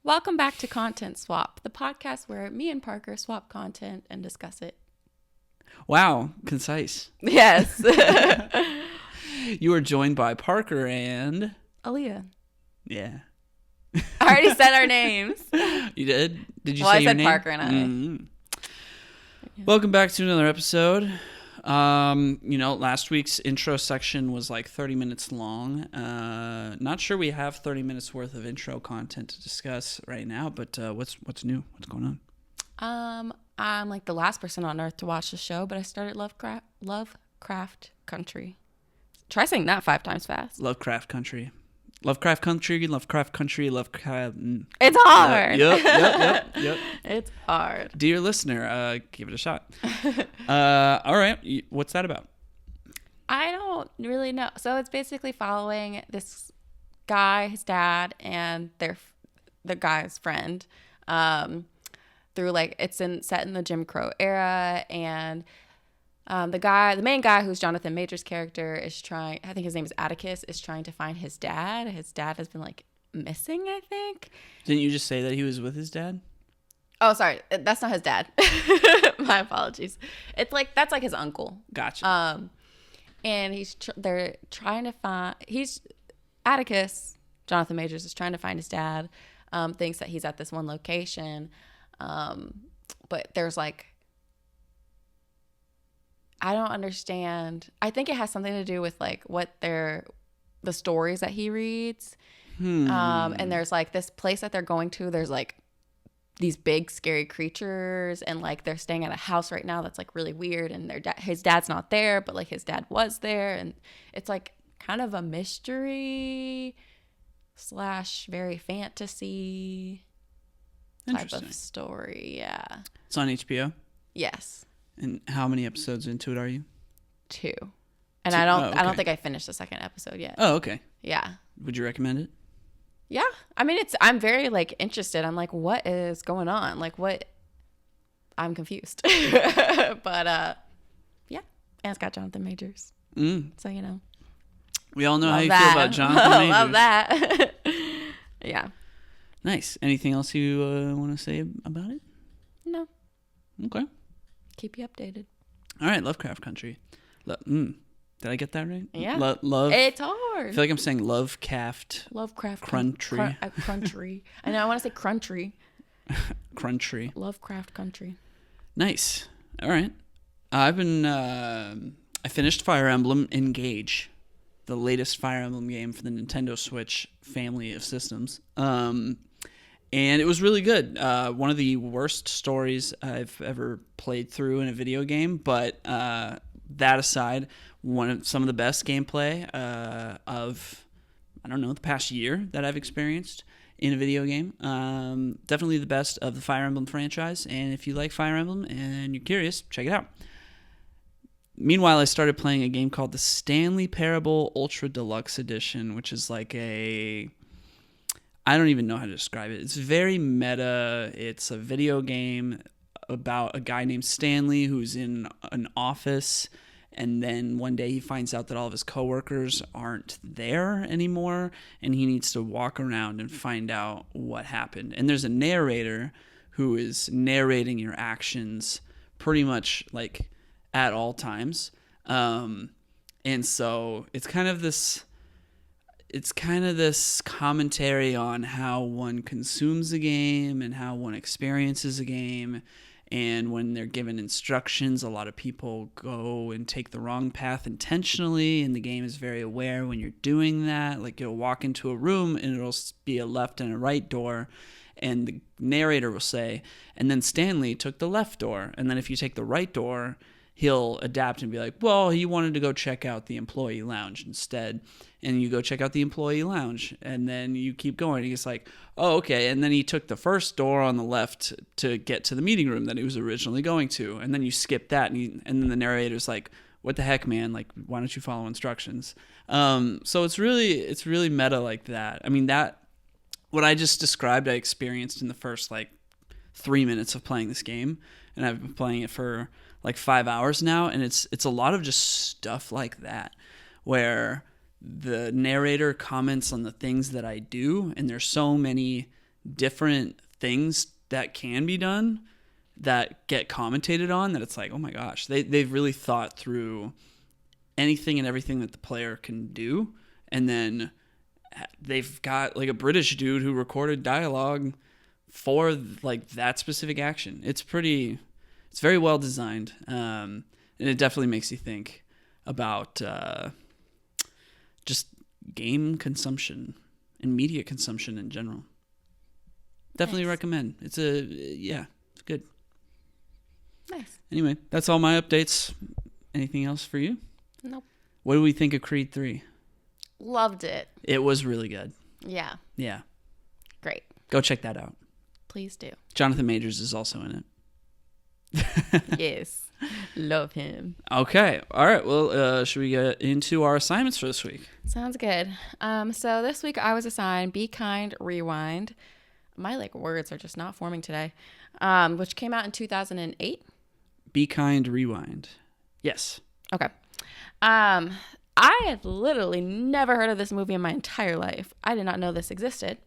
Welcome back to Content Swap, the podcast where me and Parker swap content and discuss it. Wow, concise. Yes. You are joined by Parker and... Aaliyah. Yeah. I already said our names. You did? Did you Well, say I your said name? Parker and I. Mm-hmm. Welcome back to another episode. Last week's intro section was like 30 minutes long. Not sure we have 30 minutes worth of intro content to discuss right now, but what's new? What's going on? I'm like the last person on earth to watch the show, but I started Lovecraft Country. Try saying that 5 times fast. Lovecraft Country. Lovecraft Country, Lovecraft Country, Lovecraft... It's hard. Yep. It's hard. Dear listener, give it a shot. All right. What's that about? I don't really know. So it's basically following this guy, his dad, and the guy's friend through set in the Jim Crow era, and the main guy, who's Jonathan Majors' character, is trying. I think his name is Atticus. Is trying to find his dad. His dad has been missing, I think. Didn't you just say that he was with his dad? Oh, sorry, that's not his dad. My apologies. It's that's his uncle. Gotcha. And they're trying to find. Atticus. Jonathan Majors is trying to find his dad. Thinks that he's at this one location, but there's I don't understand. I think it has something to do with the stories that he reads. And there's this place that they're going to. There's these big scary creatures, and they're staying at a house right now that's really weird. And his dad's not there, but his dad was there, and it's kind of a mystery / very fantasy type of story. Yeah. It's on HBO. Yes. And how many episodes into it are you? 2. And 2? I don't Okay. I don't think I finished the second episode yet. Oh, okay. Yeah. Would you recommend it? Yeah. I mean, I'm very interested. I'm what is going on? I'm confused. But yeah. And it's got Jonathan Majors. So, We all know love how you that. feel about Jonathan Majors. Love that. Yeah. Nice. Anything else you want to say about it? No. Okay. Keep you updated. All right. Lovecraft Country. Did I get that right? Yeah. Love. It's hard. I feel like I'm saying Lovecraft. Country. I know. I want to say Country. Lovecraft Country. Nice. All right. I finished Fire Emblem Engage, the latest Fire Emblem game for the Nintendo Switch family of systems. And it was really good. One of the worst stories I've ever played through in a video game, but that aside, some of the best gameplay of, the past year that I've experienced in a video game. Definitely the best of the Fire Emblem franchise, and if you like Fire Emblem and you're curious, check it out. Meanwhile, I started playing a game called the Stanley Parable Ultra Deluxe Edition, which is I don't even know how to describe it. It's very meta. It's a video game about a guy named Stanley who's in an office, and then one day he finds out that all of his coworkers aren't there anymore, and he needs to walk around and find out what happened. And there's a narrator who is narrating your actions pretty much at all times. And so it's kind of this commentary on how one consumes a game and how one experiences a game. And when they're given instructions, a lot of people go and take the wrong path intentionally, and the game is very aware when you're doing that. You'll walk into a room and it'll be a left and a right door, and the narrator will say, and then Stanley took the left door. And then if you take the right door, he'll adapt and be like, well, he wanted to go check out the employee lounge instead. And you go check out the employee lounge, and then you keep going. He's like, oh, okay. And then he took the first door on the left to get to the meeting room that he was originally going to. And then you skip that, and then the narrator's like, what the heck, man? Why don't you follow instructions? So it's really meta like that. I mean, what I just described, I experienced in the first 3 minutes of playing this game, and I've been playing it for 5 hours now, and it's a lot of just stuff like that, where the narrator comments on the things that I do, and there's so many different things that can be done that get commentated on, that it's like, oh my gosh, they've really thought through anything and everything that the player can do. And then they've got like a British dude who recorded dialogue for like that specific action. It's very well designed. And it definitely makes you think about just game consumption and media consumption in general. Definitely recommend. It's good. Nice. Anyway, that's all my updates. Anything else for you? Nope. What do we think of Creed 3? Loved it. It was really good. Yeah. Yeah. Great. Go check that out. Please do. Jonathan Majors is also in it. Yes. Love him. Okay. All right. Well, should we get into our assignments for this week? Sounds good. So this week I was assigned Be Kind, Rewind. My words are just not forming today. Which came out in 2008. Be Kind, Rewind. Yes. Okay. I had literally never heard of this movie in my entire life. I did not know this existed.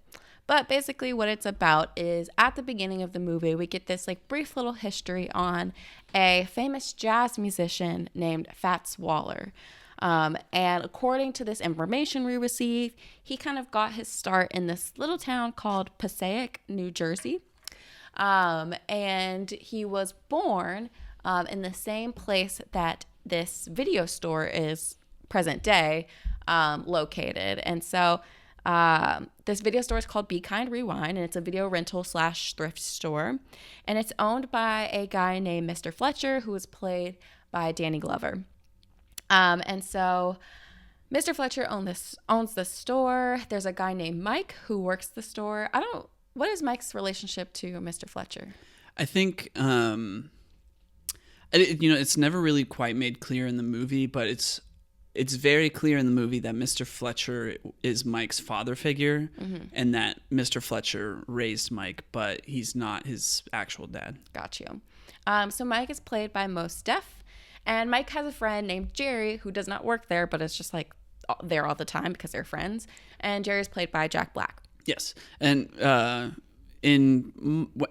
But basically what it's about is at the beginning of the movie, we get this brief little history on a famous jazz musician named Fats Waller. And according to this information we receive, he kind of got his start in this little town called Passaic, New Jersey. And he was born in the same place that this video store is present day located. And so this video store is called Be Kind Rewind, and it's a video rental / thrift store. And it's owned by a guy named Mr. Fletcher, who is played by Danny Glover. And so Mr. Fletcher owns the store. There's a guy named Mike who works the store. What is Mike's relationship to Mr. Fletcher? I think, it's never really quite made clear in the movie, but it's very clear in the movie that Mr. Fletcher is Mike's father figure, and that Mr. Fletcher raised Mike, but he's not his actual dad. Got you. So Mike is played by Mos Def, and Mike has a friend named Jerry who does not work there, but it's just there all the time because they're friends. And Jerry is played by Jack Black. Yes, and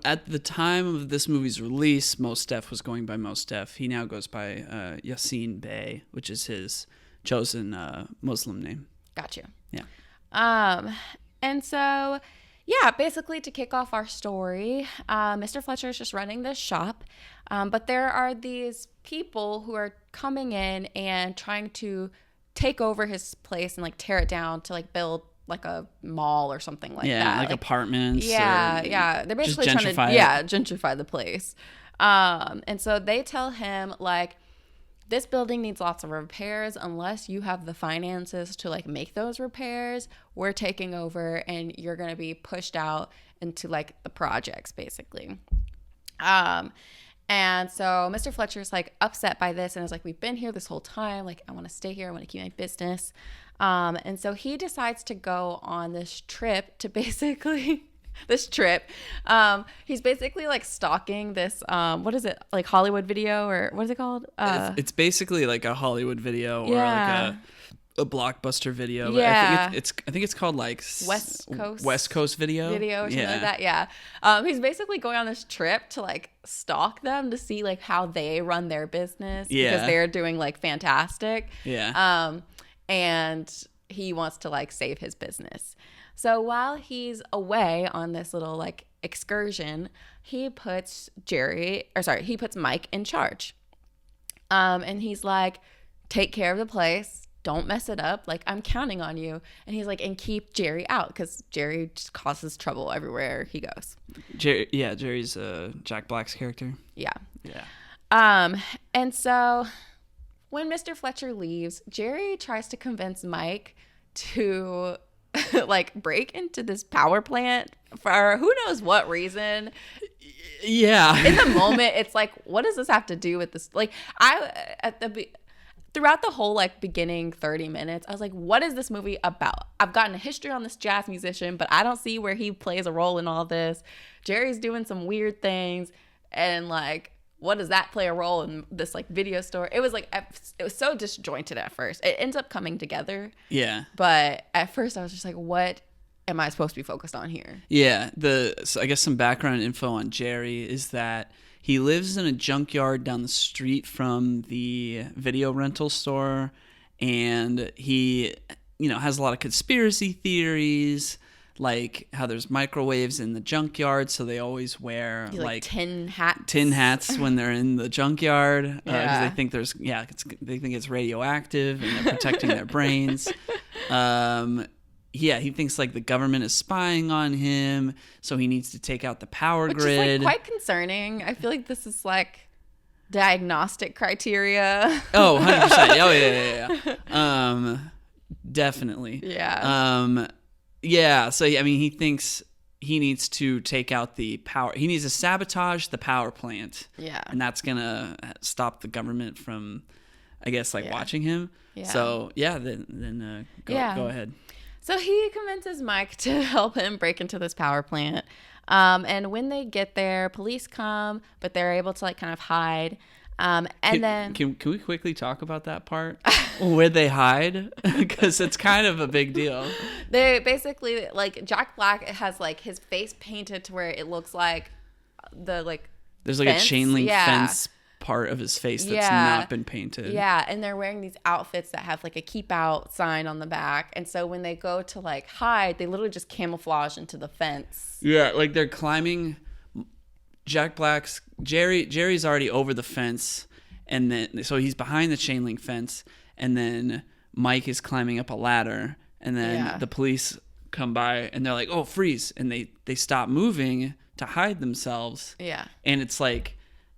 at the time of this movie's release, Mos Def was going by Mos Def. He now goes by Yassine Bey, which is his chosen Muslim name. Got you. Yeah. And so, yeah, basically to kick off our story, Mr. Fletcher is just running this shop, but there are these people who are coming in and trying to take over his place and tear it down to build a mall or something that. Yeah, apartments. Yeah. They're basically trying to gentrify the place. And so they tell him this building needs lots of repairs. Unless you have the finances to make those repairs, we're taking over and you're going to be pushed out into the projects basically. And so Mr. Fletcher's upset by this and is we've been here this whole time. I want to stay here. I want to keep my business. And so he decides to go on this trip to basically he's basically stalking this what is it, Hollywood video, or what is it called? It's basically a Hollywood video or a blockbuster video. Yeah. I think it's called West Coast video or something like that. Yeah. He's basically going on this trip to stalk them to see how they run their business, because they're doing fantastic. Yeah. And he wants to save his business. So while he's away on this little excursion, he puts Mike in charge. And he's take care of the place. Don't mess it up. I'm counting on you. And he's and keep Jerry out, because Jerry just causes trouble everywhere he goes. Jerry's Jack Black's character. Yeah. Yeah. And so when Mr. Fletcher leaves, Jerry tries to convince Mike to break into this power plant for who knows what reason. Yeah. In the moment, it's what does this have to do with this? Throughout the whole beginning 30 minutes, I was what is this movie about? I've gotten a history on this jazz musician, but I don't see where he plays a role in all this. Jerry's doing some weird things, and what does that play a role in this video store? It was it was so disjointed at first. It ends up coming together. Yeah. But at first I was just what am I supposed to be focused on here? Yeah. So I guess some background info on Jerry is that he lives in a junkyard down the street from the video rental store, and he, has a lot of conspiracy theories, like how there's microwaves in the junkyard, so they always wear like tin hats. Tin hats when they're in the junkyard, because they think they think it's radioactive, and they're protecting their brains. He thinks like the government is spying on him, so he needs to take out the power grid. Which is like quite concerning. I feel like this is like diagnostic criteria. Oh, 100%. Oh, yeah. Definitely. Yeah. Yeah. So, I mean, he thinks he needs to take out the power. He needs to sabotage the power plant. Yeah. And that's going to stop the government from, I guess, watching him. Yeah. So, then go ahead. So he convinces Mike to help him break into this power plant. And when they get there, police come, but they're able to kind of hide. Can we quickly talk about that part where they hide? Because it's kind of a big deal. They basically Jack Black has his face painted to where it looks like there's fence. A chain link fence part of his face that's not been painted. Yeah, and they're wearing these outfits that have a keep out sign on the back. And so when they go to hide, they literally just camouflage into the fence. Yeah, they're climbing. Jerry's already over the fence, and then so he's behind the chain link fence, and then Mike is climbing up a ladder, and then the police come by and they're like, "Oh, freeze." And they stop moving to hide themselves. Yeah. And it's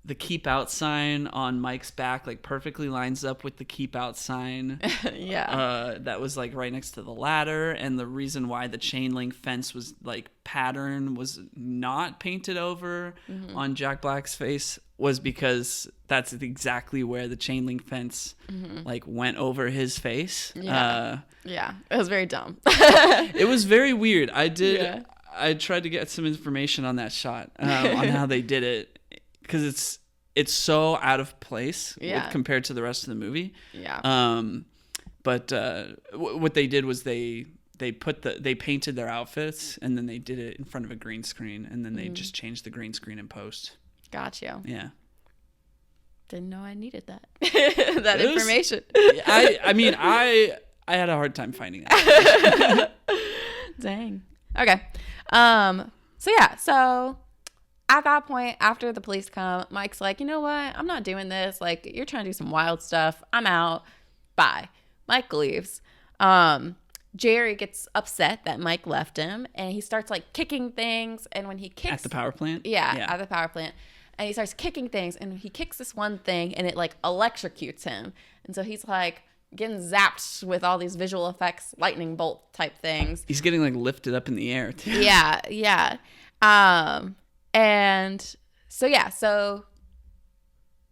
the keep out sign on Mike's back perfectly lines up with the keep out sign. Yeah. That was right next to the ladder, and the reason why the chain link fence was pattern was not painted over on Jack Black's face was because that's exactly where the chain link fence went over his face. Yeah. It was very dumb. It was very weird. I tried to get some information on that shot, on how they did it. Because it's so out of place compared to the rest of the movie. Yeah. But what they did was they painted their outfits, and then they did it in front of a green screen, and then they just changed the green screen in post. Got you. Yeah. Didn't know I needed that that information. I had a hard time finding that. Dang. Okay. So at that point, after the police come, Mike's like, you know what? I'm not doing this. You're trying to do some wild stuff. I'm out. Bye. Mike leaves. Jerry gets upset that Mike left him, and he starts kicking things. And when he kicks at the power plant, at the power plant, and he starts kicking things, and he kicks this one thing, and it electrocutes him. And so he's getting zapped with all these visual effects, lightning bolt type things. He's getting lifted up in the air too. Yeah. And so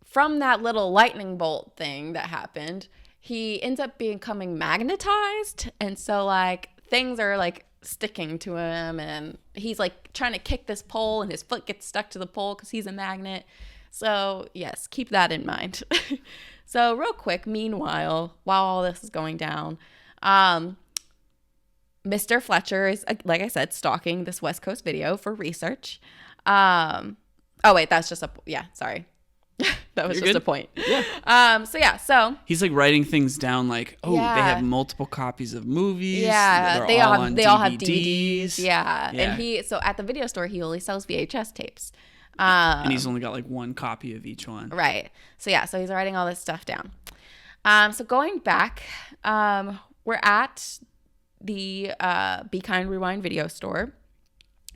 from that little lightning bolt thing that happened, he ends up becoming magnetized. And so things are sticking to him, and he's trying to kick this pole, and his foot gets stuck to the pole because he's a magnet. So yes, keep that in mind. So real quick, meanwhile, while all this is going down, Mr. Fletcher is, like I said, stalking this West Coast video for research. Oh wait, that's just sorry. That was just a point. Yeah. So he's writing things down they have multiple copies of movies. Yeah. They all have DVDs. Yeah. And so at the video store, he only sells VHS tapes. And he's only got one copy of each one. Right. So he's writing all this stuff down. So going back, we're at the Be Kind Rewind video store,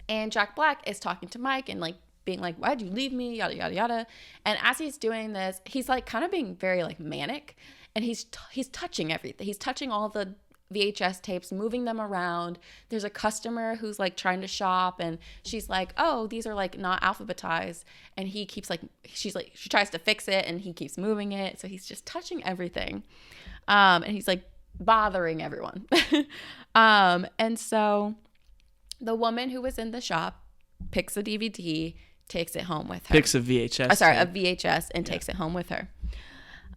and Jack Black is talking to Mike and being why'd you leave me, yada yada yada. And as he's doing this, he's kind of being very manic, and he's touching everything. He's touching all the VHS tapes, moving them around. There's a customer who's trying to shop, and she's oh, these are not alphabetized, and he keeps she tries to fix it, and he keeps moving it. So he's just touching everything, and he's bothering everyone. And so the woman who was in the shop picks a DVD, takes it home with her. Picks a VHS. A VHS, and takes it home with her.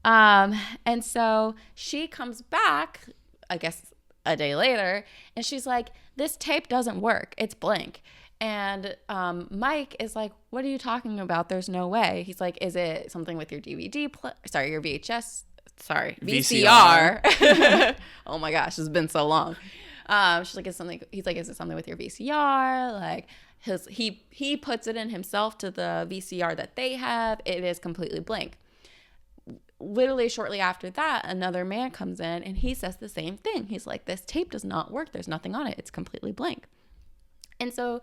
And so she comes back, I guess a day later, and she's like, this tape doesn't work. It's blank. And Mike is like, what are you talking about? There's no way. He's like, is it something with your your VHS? Sorry, VCR. Oh my gosh, it's been so long. She's like, he's like, is it something with your VCR? Like, he puts it in himself to the VCR that they have. It is completely blank. Literally shortly after that, another man comes in and he says the same thing. He's like, this tape does not work. There's nothing on it. It's completely blank. And so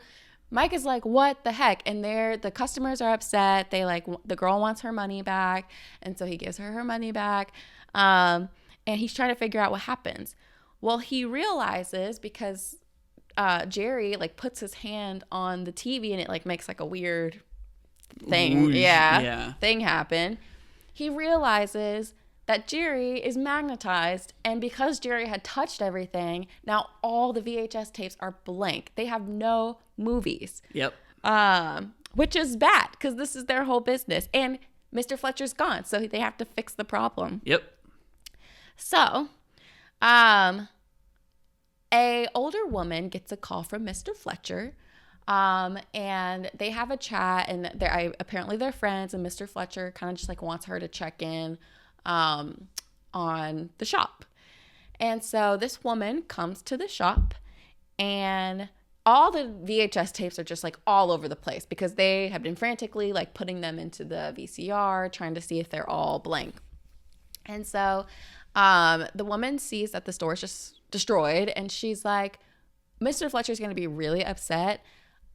Mike is like, what the heck? And the customers are upset. They like, the girl wants her money back. And so he gives her money back. And he's trying to figure out what happens. Well, he realizes because Jerry like puts his hand on the TV and it like makes like a weird thing. Whoosh. Yeah. Thing happen. He realizes that Jerry is magnetized, and because Jerry had touched everything, now all the VHS tapes are blank. They have no movies. Yep. Which is bad because this is their whole business. And Mr. Fletcher's gone, so they have to fix the problem. Yep. So, a older woman gets a call from Mr. Fletcher, and they have a chat, and apparently they're friends, and Mr. Fletcher kind of just like wants her to check in on the shop. And so this woman comes to the shop, and all the VHS tapes are just like all over the place because they have been frantically like putting them into the VCR, trying to see if they're all blank. And so the woman sees that the store is just destroyed, and she's like, Mr. Fletcher's going to be really upset.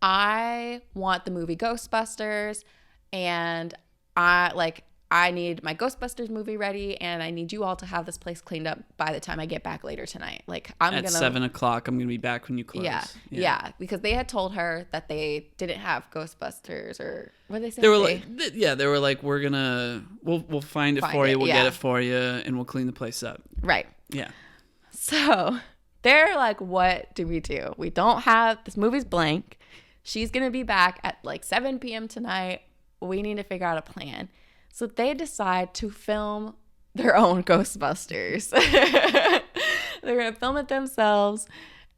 I want the movie Ghostbusters, and I need my Ghostbusters movie ready, and I need you all to have this place cleaned up by the time I get back later tonight. Like, at 7:00, I'm gonna be back when you close. Yeah, because they had told her that they didn't have Ghostbusters, or what did they say? They were like, we'll find it for you, we'll get it for you, and we'll clean the place up. Right. Yeah. So they're like, what do? We don't have, this movie's blank. She's gonna be back at like 7 p.m. tonight. We need to figure out a plan. So they decide to film their own Ghostbusters. They're going to film it themselves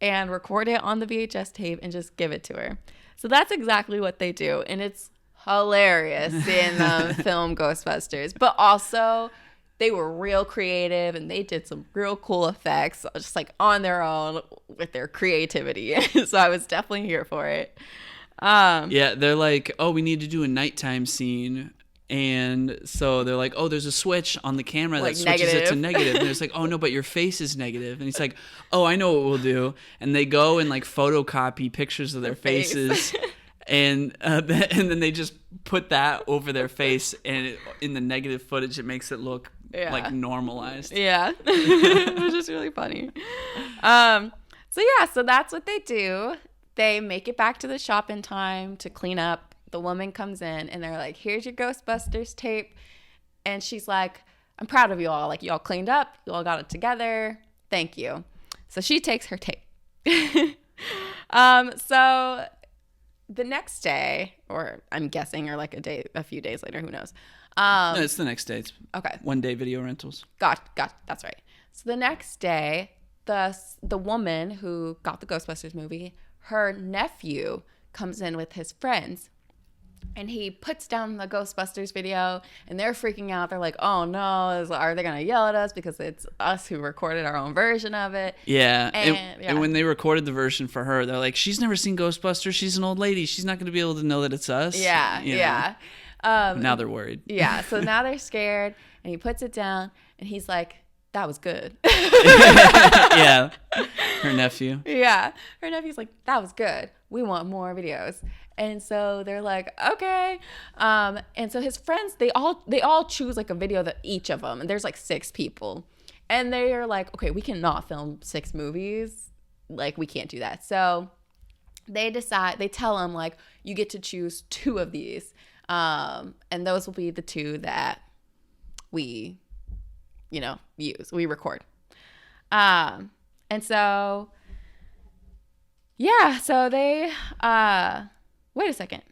and record it on the VHS tape and just give it to her. So that's exactly what they do. And it's hilarious seeing them film Ghostbusters. But also, they were real creative and they did some real cool effects just like on their own with their creativity. So I was definitely here for it. Yeah, they're like, oh, we need to do a nighttime scene. And so they're like, oh, there's a switch on the camera that switches it to negative. And it's like, oh, no, but your face is negative. And he's like, oh, I know what we'll do. And they go and like photocopy pictures of their faces. And then they just put that over their face. And in the negative footage, it makes it look like normalized. Yeah. It was just really funny. So that's what they do. They make it back to the shop in time to clean up. The woman comes in and they're like, here's your Ghostbusters tape. And she's like, I'm proud of you all. Like, you all cleaned up. You all got it together. Thank you. So she takes her tape. So the next day, or I'm guessing, or like a few days later, who knows? No, it's the next day. It's okay. 1 day video rentals. Got. That's right. So the next day, the woman who got the Ghostbusters movie, her nephew comes in with his friends. And he puts down the Ghostbusters video, and they're freaking out. They're like, oh, no, are they going to yell at us because it's us who recorded our own version of it? Yeah. And when they recorded the version for her, they're like, she's never seen Ghostbusters. She's an old lady. She's not going to be able to know that it's us. Yeah. Now they're worried. Yeah. So now they're scared, and he puts it down, and he's like, that was good. Yeah. Her nephew. Yeah. Her nephew's like, that was good. We want more videos. And so they're like, okay. And so his friends, they all choose like a video that each of them, and there's like 6 people. And they're like, okay, we cannot film 6 movies. Like, we can't do that. So they tell him like, you get to choose 2 of these. And those will be the 2 that we, use, we record. And so, yeah, so they, wait a second.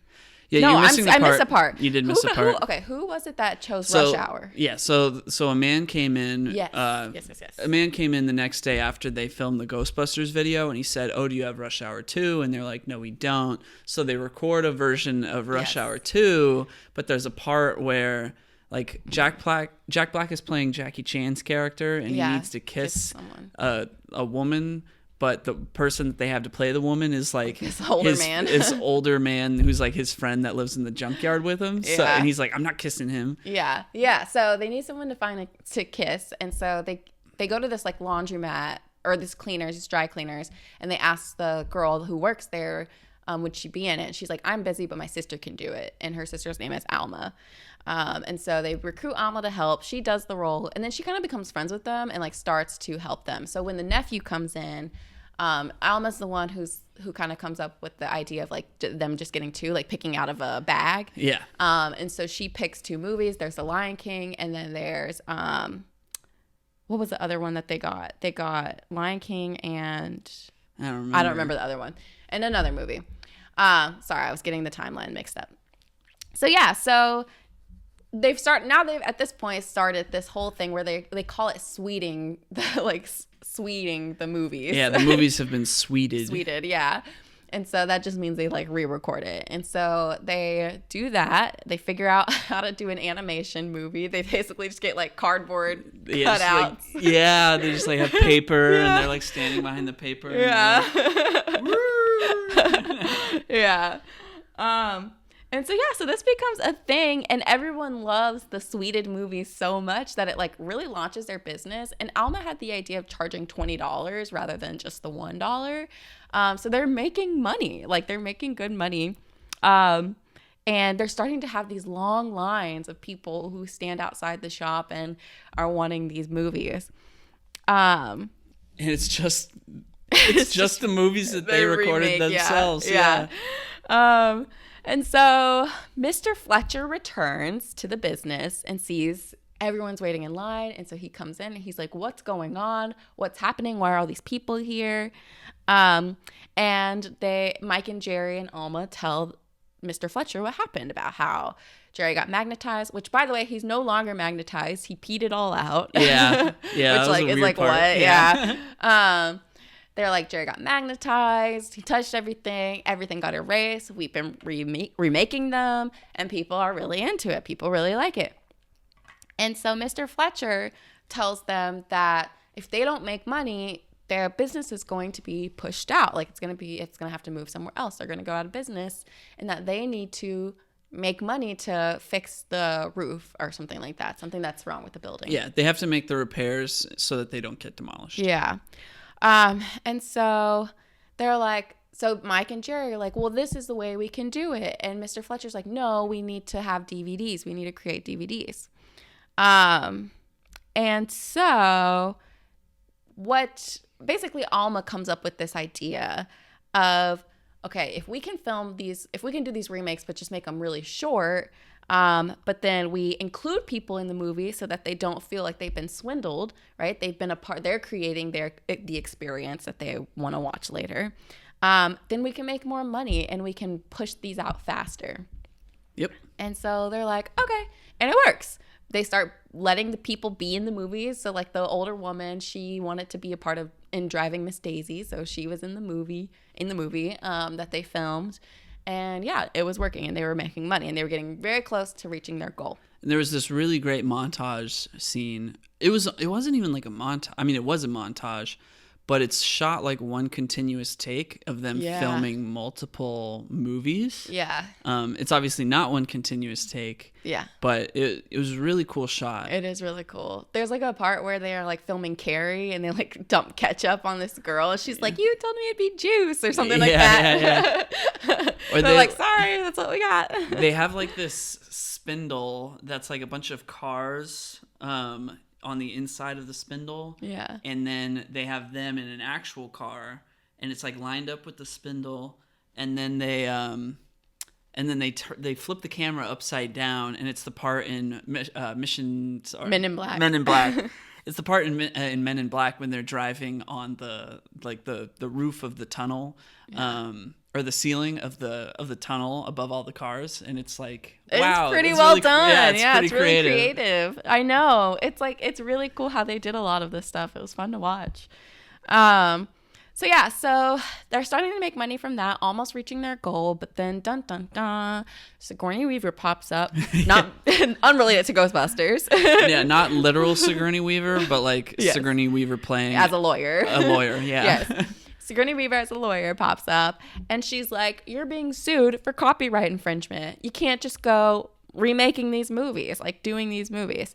Yeah, No, you're missing the part. I missed a part. You did miss a part. Who was it that chose Rush Hour? Yeah, so a man came in. Yes. A man came in the next day after they filmed the Ghostbusters video, and he said, "Oh, do you have Rush Hour 2?" And they're like, "No, we don't." So they record a version of Rush Hour 2, but there's a part where like Jack Black is playing Jackie Chan's character, and he needs to kiss a woman. But the person that they have to play the woman is like this older man who's like his friend that lives in the junkyard with him. So, and he's like, I'm not kissing him. Yeah. So they need someone to kiss, and so they go to this like laundromat or this dry cleaners, and they ask the girl who works there, would she be in it? She's like, I'm busy, but my sister can do it, and her sister's name is Alma. And so they recruit Alma to help. She does the role, and then she kind of becomes friends with them and like starts to help them. So when the nephew comes in, Alma's the one who kind of comes up with the idea of like them just getting two, like picking out of a bag. Yeah. And so she picks two movies. There's The Lion King, and then there's what was the other one that they got? They got Lion King and I don't remember the other one, and another movie. Sorry, I was getting the timeline mixed up. So yeah, they've at this point started this whole thing where they call it sweeting the movies. Yeah, the movies have been sweeted. Yeah. And so that just means they like re-record it. And so they do that. They figure out how to do an animation movie. They basically just get like cardboard cutouts. They just like have paper and they're like standing behind the paper. Yeah. Yeah. And so this becomes a thing, and everyone loves the sweeted movies so much that it like really launches their business. And Alma had the idea of charging $20 rather than just the $1. So they're making money, like they're making good money. And they're starting to have these long lines of people who stand outside the shop and are wanting these movies. And it's just the movies that they recorded themselves. Yeah. And so Mr. Fletcher returns to the business and sees everyone's waiting in line. And so he comes in and he's like, what's going on? What's happening? Why are all these people here? And Mike and Jerry and Alma tell Mr. Fletcher what happened, about how Jerry got magnetized, which by the way, he's no longer magnetized. He peed it all out. Yeah. Which like is like part. What? Yeah. They're like, Jerry got magnetized. He touched everything. Everything got erased. We've been remaking them, and people are really into it. People really like it. And so Mr. Fletcher tells them that if they don't make money, their business is going to be pushed out. Like it's going to have to move somewhere else. They're going to go out of business, and that they need to make money to fix the roof or something like that. Something that's wrong with the building. Yeah, they have to make the repairs so that they don't get demolished. Yeah. And so they're like, so Mike and Jerry are like, well, this is the way we can do it. And Mr. Fletcher's like, no, we need to have DVDs. We need to create DVDs. And so basically Alma comes up with this idea of, okay, if we can do these remakes, but just make them really short, but then we include people in the movie so that they don't feel like they've been swindled, right? They're creating the experience that they want to watch later. Then we can make more money and we can push these out faster. Yep. And so they're like, okay. And it works. They start letting the people be in the movies. So like the older woman, she wanted to be a part of in Driving Miss Daisy. So she was in the movie that they filmed. And yeah, it was working and they were making money and they were getting very close to reaching their goal. And there was this really great montage scene. It wasn't even like a montage. I mean, it was a montage, but it's shot like one continuous take of them filming multiple movies. Yeah. It's obviously not one continuous take. Yeah. But it was a really cool shot. It is really cool. There's like a part where they are like filming Carrie and they like dump ketchup on this girl. And she's like, you told me it'd be juice or something like that. Yeah. Or they're like, sorry, that's what we got. They have like this spindle that's like a bunch of cars on the inside of the spindle. Yeah. And then they have them in an actual car and it's like lined up with the spindle, and then they flip the camera upside down, and it's the part in Men in Black. It's the part in Men in Black when they're driving on the roof of the tunnel, or the ceiling of the tunnel above all the cars, and it's like, wow, it's pretty it's well really, done. Yeah, it's really creative. I know. It's really cool how they did a lot of this stuff. It was fun to watch. So they're starting to make money from that, almost reaching their goal, but then dun dun dun, Sigourney Weaver pops up, not unrelated to Ghostbusters. Yeah, not literal Sigourney Weaver, but like Sigourney Weaver playing as a lawyer. A lawyer, yeah. Yes. Sigourney Weaver as a lawyer pops up, and she's like, "You're being sued for copyright infringement. You can't just go remaking these movies, like doing these movies."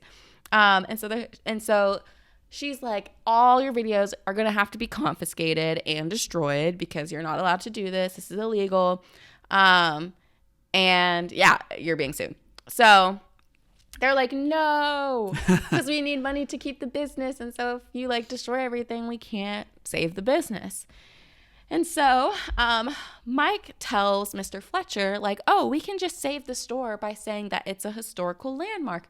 And so she's like, all your videos are going to have to be confiscated and destroyed because you're not allowed to do this. This is illegal. And yeah, you're being sued. So they're like, no, because we need money to keep the business. And so if you like destroy everything, we can't save the business. And so Mike tells Mr. Fletcher, like, oh, we can just save the store by saying that it's a historical landmark.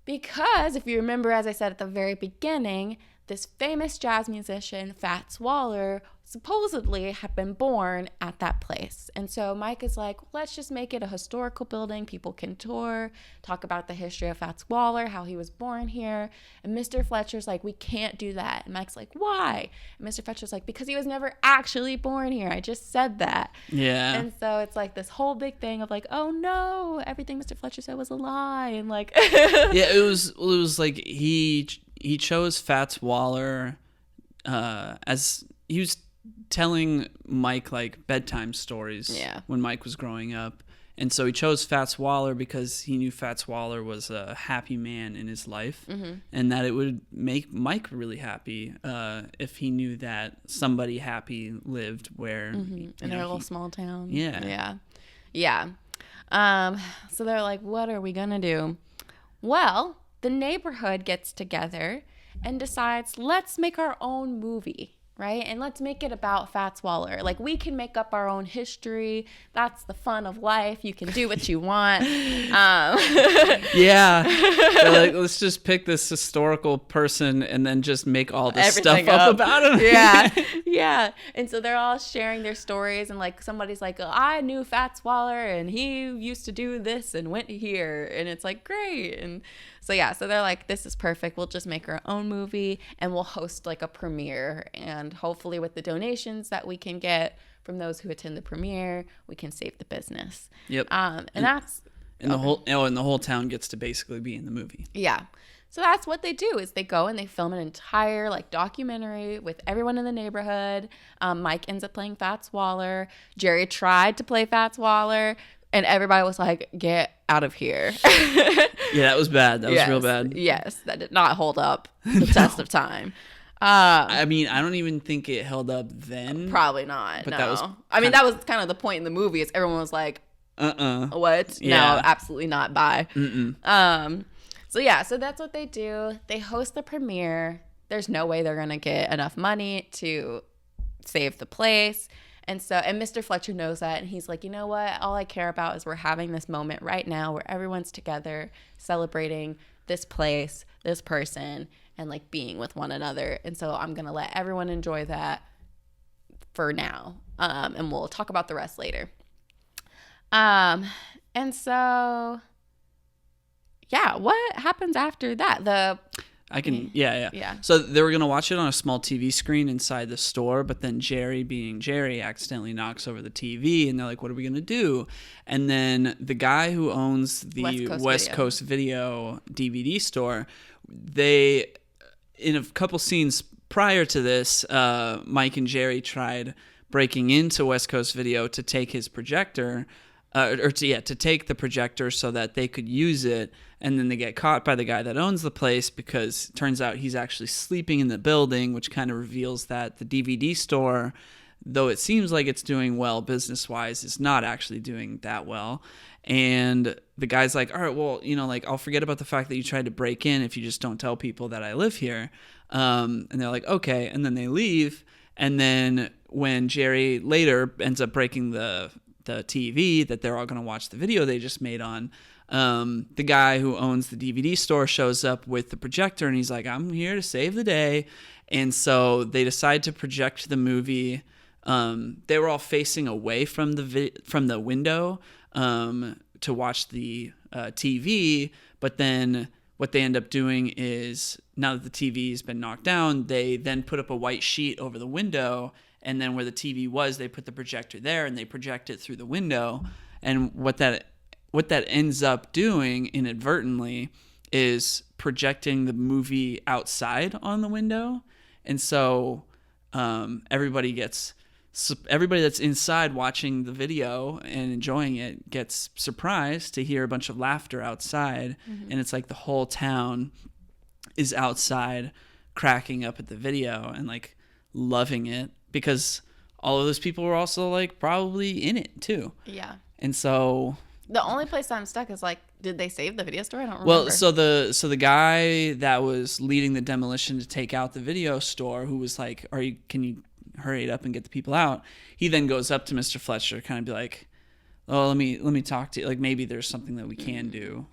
Because if you remember, as I said at the very beginning, this famous jazz musician, Fats Waller, supposedly had been born at that place. And so Mike is like, let's just make it a historical building. People can tour, talk about the history of Fats Waller, how he was born here. And Mr. Fletcher's like, we can't do that. And Mike's like, why? And Mr. Fletcher's like, because he was never actually born here. I just said that. Yeah. And so it's like this whole big thing of like, oh no, everything Mr. Fletcher said was a lie. And like, yeah, it was like he chose Fats Waller as he was telling Mike like bedtime stories when Mike was growing up. And so he chose Fats Waller because he knew Fats Waller was a happy man in his life, and that it would make Mike really happy if he knew that somebody happy lived where in their little small town. Yeah. So they're like, what are we gonna do? Well, the neighborhood gets together and decides, let's make our own movie. Right? And let's make it about Fats Waller. Like, we can make up our own history. That's the fun of life. You can do what you want. Yeah. They're like, let's just pick this historical person and then just make all this stuff up about him. Yeah. And so they're all sharing their stories. And, like, somebody's like, I knew Fats Waller, and he used to do this and went here. And it's like, great. And so they're like, this is perfect. We'll just make our own movie, and we'll host like a premiere, and hopefully with the donations that we can get from those who attend the premiere, we can save the business. Yep. The whole town gets to basically be in the movie. Yeah. So that's what they do, is they go and they film an entire like documentary with everyone in the neighborhood. Mike ends up playing Fats Waller. Jerry tried to play Fats Waller, and everybody was like, get out of here. Yeah, that was bad. That was real bad. Yes, that did not hold up the test of time. I mean, I don't even think it held up then. Probably not. But no. that was that was kind of the point in the movie, is everyone was like, what? Yeah. No, absolutely not. Bye. Mm-mm. So that's what they do. They host the premiere. There's no way they're going to get enough money to save the place. And Mr. Fletcher knows that, and he's like, you know what? All I care about is we're having this moment right now where everyone's together celebrating this place, this person, and like being with one another. And so I'm going to let everyone enjoy that for now. And we'll talk about the rest later. What happens after that? Yeah. So they were going to watch it on a small TV screen inside the store, but then Jerry, being Jerry, accidentally knocks over the TV, and they're like, what are we going to do? And then the guy who owns the West Coast Video DVD store, they, in a couple scenes prior to this, Mike and Jerry tried breaking into West Coast Video to take his projector, to take the projector so that they could use it. And then they get caught by the guy that owns the place, because it turns out he's actually sleeping in the building, which kind of reveals that the DVD store, though it seems like it's doing well business-wise, is not actually doing that well. And the guy's like, all right, well, I'll forget about the fact that you tried to break in if you just don't tell people that I live here. And they're like, okay. And then they leave. And then when Jerry later ends up breaking the the TV that they're all going to watch the video they just made on. The guy who owns the DVD store shows up with the projector, and he's like, I'm here to save the day. And so they decide to project the movie. They were all facing away from the window to watch the TV, but then what they end up doing is, now that the TV has been knocked down, they then put up a white sheet over the window, and then where the TV was, they put the projector there, and they project it through the window. And what that ends up doing inadvertently is projecting the movie outside on the window. And so everybody that's inside watching the video and enjoying it gets surprised to hear a bunch of laughter outside. Mm-hmm. And it's like the whole town is outside cracking up at the video and like loving it, because all of those people were also like probably in it too. Yeah. And so the only place I'm stuck is like, did they save the video store? I don't remember. Well, so the guy that was leading the demolition to take out the video store, who was like, can you hurry it up and get the people out? He then goes up to Mr. Fletcher, kind of be like, oh, let me talk to you. Like, maybe there's something that we can do,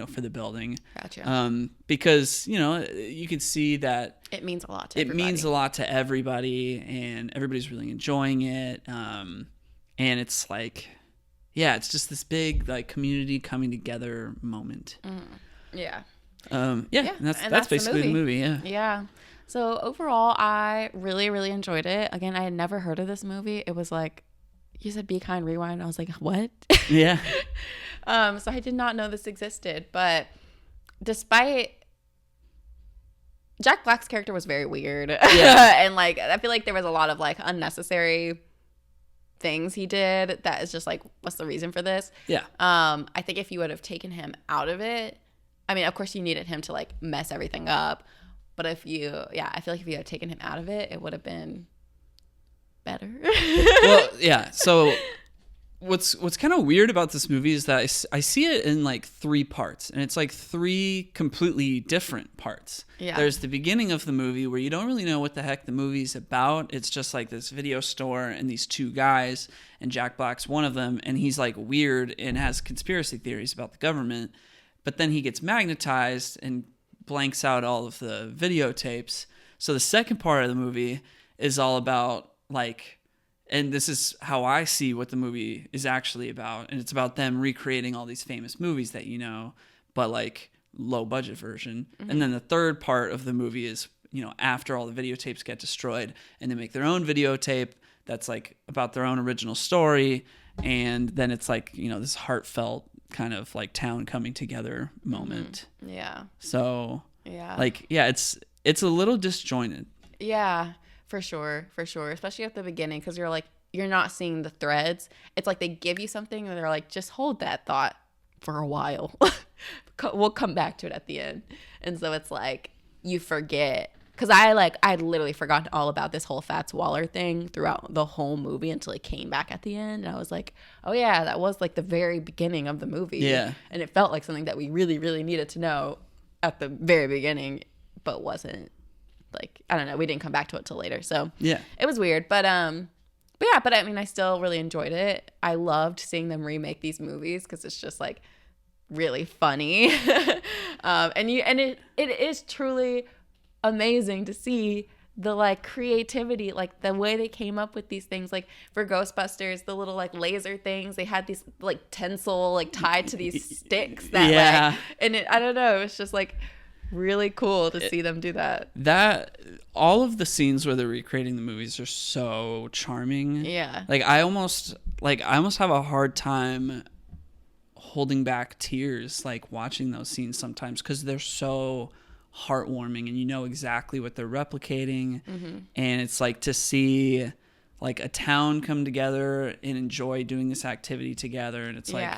for the building. Gotcha. Because, you can see that it means a lot to everybody. It means a lot to everybody, and everybody's really enjoying it. And it's like, yeah, it's just this big like community coming together moment. Yeah. And that's basically the movie. Yeah. Yeah. So overall, I really, really enjoyed it. Again, I had never heard of this movie. It was like, you said Be Kind Rewind. I was like, what? Yeah. So I did not know this existed. But despite Jack Black's character was very weird. Yeah. And like, I feel like there was a lot of like unnecessary things he did that is just like, what's the reason for this? Yeah. I think if you would have taken him out of it, I mean, of course you needed him to like mess everything up. But I feel like if you had taken him out of it, it would have been better. Well, yeah. So what's kind of weird about this movie is that I see it in like 3 parts, and it's like 3 completely different parts. Yeah. There's the beginning of the movie where you don't really know what the heck the movie's about. It's just like this video store and these 2 guys, and Jack Black's one of them, and he's like weird and has conspiracy theories about the government. But then he gets magnetized and blanks out all of the videotapes. So the second part of the movie is all about like, and this is how I see what the movie is actually about, and it's about them recreating all these famous movies that but like low budget version. Mm-hmm. And then the third part of the movie is, after all the videotapes get destroyed, and they make their own videotape that's like about their own original story, and then it's like, this heartfelt kind of like town coming together moment. Mm-hmm. Yeah. So yeah, like, yeah, it's a little disjointed. Yeah, for sure. Especially at the beginning, because you're not seeing the threads. It's like they give you something and they're like, just hold that thought for a while. We'll come back to it at the end. And so it's like you forget. Because I literally forgot all about this whole Fats Waller thing throughout the whole movie until it came back at the end. And I was like, oh, yeah, that was like the very beginning of the movie. Yeah. And it felt like something that we really, really needed to know at the very beginning, but wasn't like, I don't know. We didn't come back to it till later. So yeah, it was weird. But I mean, I still really enjoyed it. I loved seeing them remake these movies because it's just like really funny. And it is truly amazing to see the like creativity, like the way they came up with these things. Like for Ghostbusters, the little like laser things, they had these like tinsel like tied to these sticks that yeah. I don't know, it's just like really cool to see them do that. All of the scenes where they're recreating the movies are so charming. Yeah. Like I almost have a hard time holding back tears like watching those scenes sometimes, because they're so heartwarming and exactly what they're replicating. Mm-hmm. And it's like to see like a town come together and enjoy doing this activity together, and it's like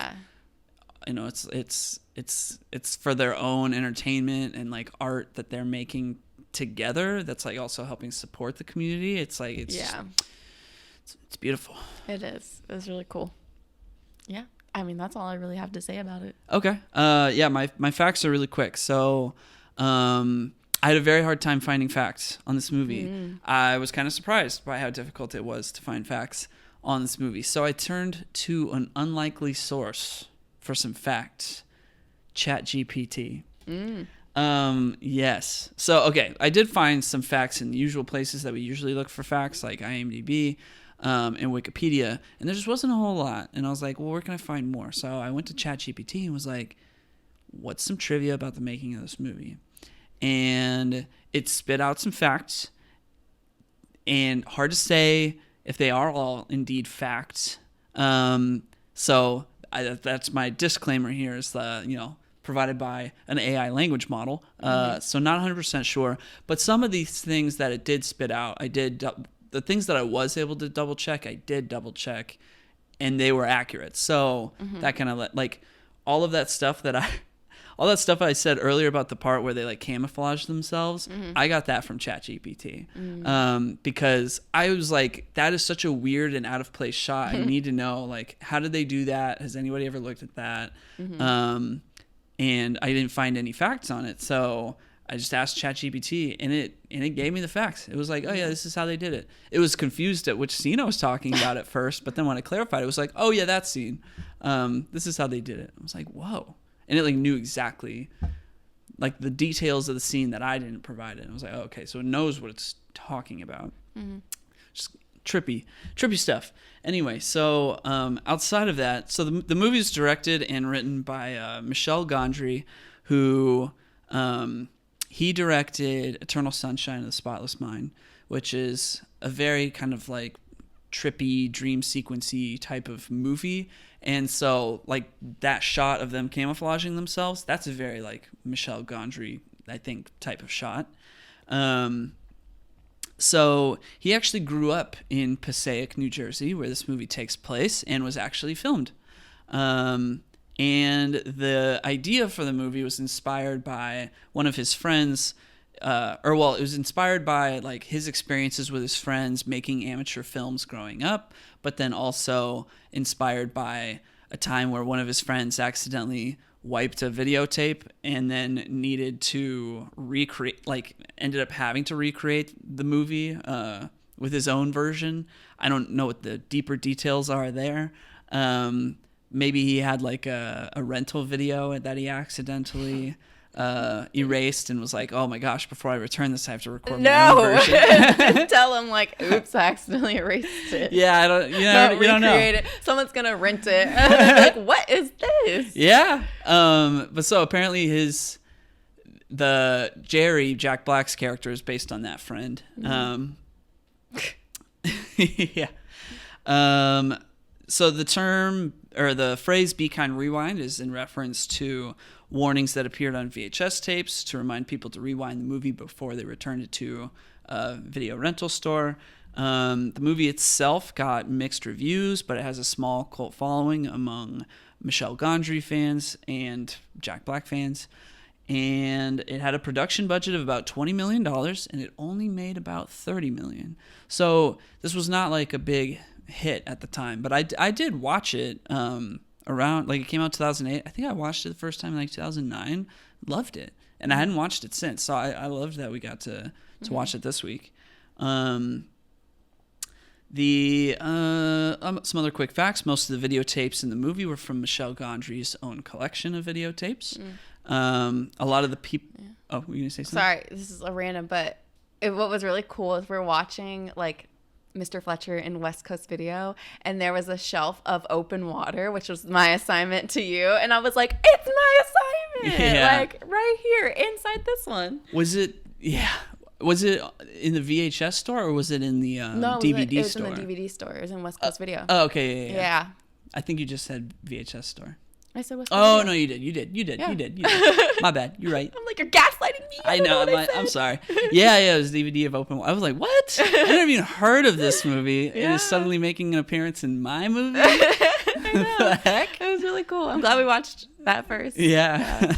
it's for their own entertainment and like art that they're making together that's like also helping support the community. It's like it's beautiful. It is. It's really cool. Yeah, I mean, that's all I really have to say about it. Okay. My facts are really quick. So I had a very hard time finding facts on this movie. I was kind of surprised by how difficult it was to find facts on this movie. So I turned to an unlikely source for some facts. ChatGPT. Yes. So, okay, I did find some facts in the usual places that we usually look for facts, like IMDb and Wikipedia, and there just wasn't a whole lot. And I was like, well, where can I find more? So I went to ChatGPT and was like, what's some trivia about the making of this movie? And it spit out some facts, and hard to say if they are all indeed facts. So that's my disclaimer here, is provided by an AI language model. So not 100% sure, but some of these things that it did spit out, the things that I was able to double check, I did double check, and they were accurate. So that kind of like all that stuff I said earlier about the part where they like camouflage themselves, I got that from ChatGPT. Because I was like, that is such a weird and out of place shot. I need to know, like, how did they do that? Has anybody ever looked at that? And I didn't find any facts on it. So I just asked ChatGPT, and it gave me the facts. It was like, oh yeah, this is how they did it. It was confused at which scene I was talking about at first, but then when I clarified, it was like, oh yeah, that scene. This is how they did it. I was like, whoa. And it like knew exactly like the details of the scene that I didn't provide it. And I was like, oh, okay, so it knows what it's talking about. Just trippy stuff. Anyway, so outside of that, so the movie is directed and written by Michel Gondry, who he directed Eternal Sunshine of the Spotless Mind, which is a very kind of like trippy, dream sequency type of movie. And so like that shot of them camouflaging themselves, that's a very like Michel Gondry, I think, type of shot. So he actually grew up in Passaic, New Jersey, where this movie takes place and was actually filmed. And the idea for the movie was inspired by one of his friends, it was inspired by like his experiences with his friends making amateur films growing up, but then also inspired by a time where one of his friends accidentally wiped a videotape and then needed to ended up having to recreate the movie with his own version. I don't know what the deeper details are there. Maybe he had like a rental video that he accidentally erased and was like, oh my gosh, before I return this, I have to record my own version. Tell him like, oops, I accidentally erased it. Yeah, you don't know. It. Someone's gonna rent it. Like, what is this? Yeah. But so apparently Jerry, Jack Black's character, is based on that friend. Yeah. So the term or the phrase "be kind, rewind" is in reference to warnings that appeared on VHS tapes to remind people to rewind the movie before they returned it to a video rental store. The movie itself got mixed reviews, but it has a small cult following among Michel Gondry fans and Jack Black fans. And it had a production budget of about $20 million, and it only made about $30 million. So this was not like a big hit at the time, but I did watch it around, like, it came out 2008. I think I watched it the first time in like 2009. Loved it, and I hadn't watched it since. So I loved that we got to watch it this week. Some other quick facts: most of the videotapes in the movie were from Michel Gondry's own collection of videotapes. A lot of the people. Yeah. Oh, were you gonna say something? Sorry, this is a random, but what was really cool is we're watching like Mr. Fletcher in West Coast Video, and there was a shelf of open water, which was my assignment to you, and I was like, it's my assignment, like right here inside this one. Was it? Yeah. Was it in the VHS store or was it in the DVD store? No, it was in the DVD store. It was in West Coast Video. Oh, okay, yeah. I think you just said VHS store. I said West Coast Video. No, you did. My bad. You're right. I'm like, you're gaslighting me. I know. I'm sorry. Yeah, it was DVD of open. I was like, what? I never even heard of this movie. Yeah. It is suddenly making an appearance in my movie. I know. What the heck? It was really cool. I'm glad we watched that first. Yeah.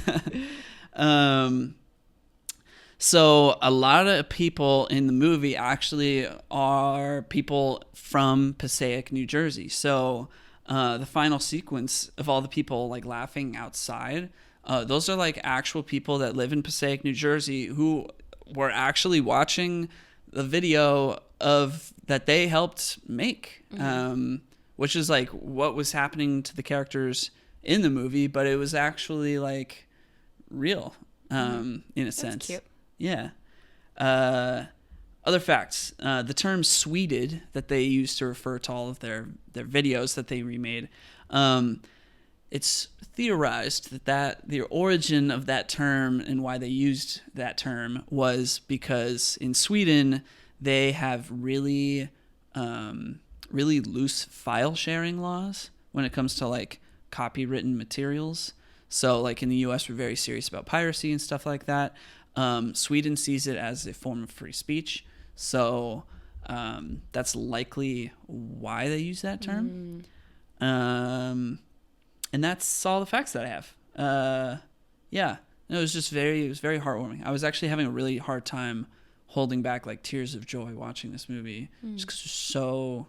So a lot of people in the movie actually are people from Passaic, New Jersey. So the final sequence of all the people like laughing outside, those are like actual people that live in Passaic, New Jersey, who were actually watching the video of that they helped make, which is like what was happening to the characters in the movie, but it was actually like real, in a sense. Cute. Yeah. Other facts. The term "sweeted" that they used to refer to all of their videos that they remade, it's theorized that the origin of that term and why they used that term was because in Sweden they have really loose file sharing laws when it comes to like copywritten materials. So like in the US, we're very serious about piracy and stuff like that. Sweden sees it as a form of free speech. So that's likely why they use that term. And that's all the facts that I have. Yeah, it was very heartwarming. I was actually having a really hard time holding back like tears of joy watching this movie, just because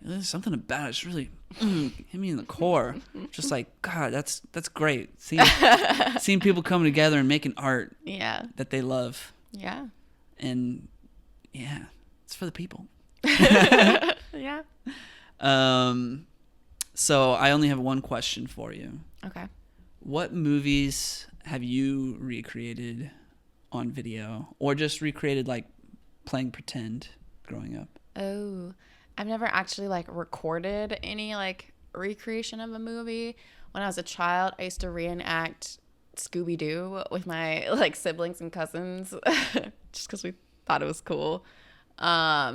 there's something about it. It's really hit me in the core. Just like, God, that's great. Seeing people coming together and making art that they love. Yeah. And yeah, it's for the people. Yeah. So I only have one question for you. Okay. What movies have you recreated on video, or just recreated like playing pretend growing up? Oh, I've never actually like recorded any like recreation of a movie. When I was a child, I used to reenact Scooby-Doo with my like siblings and cousins just because we thought it was cool. I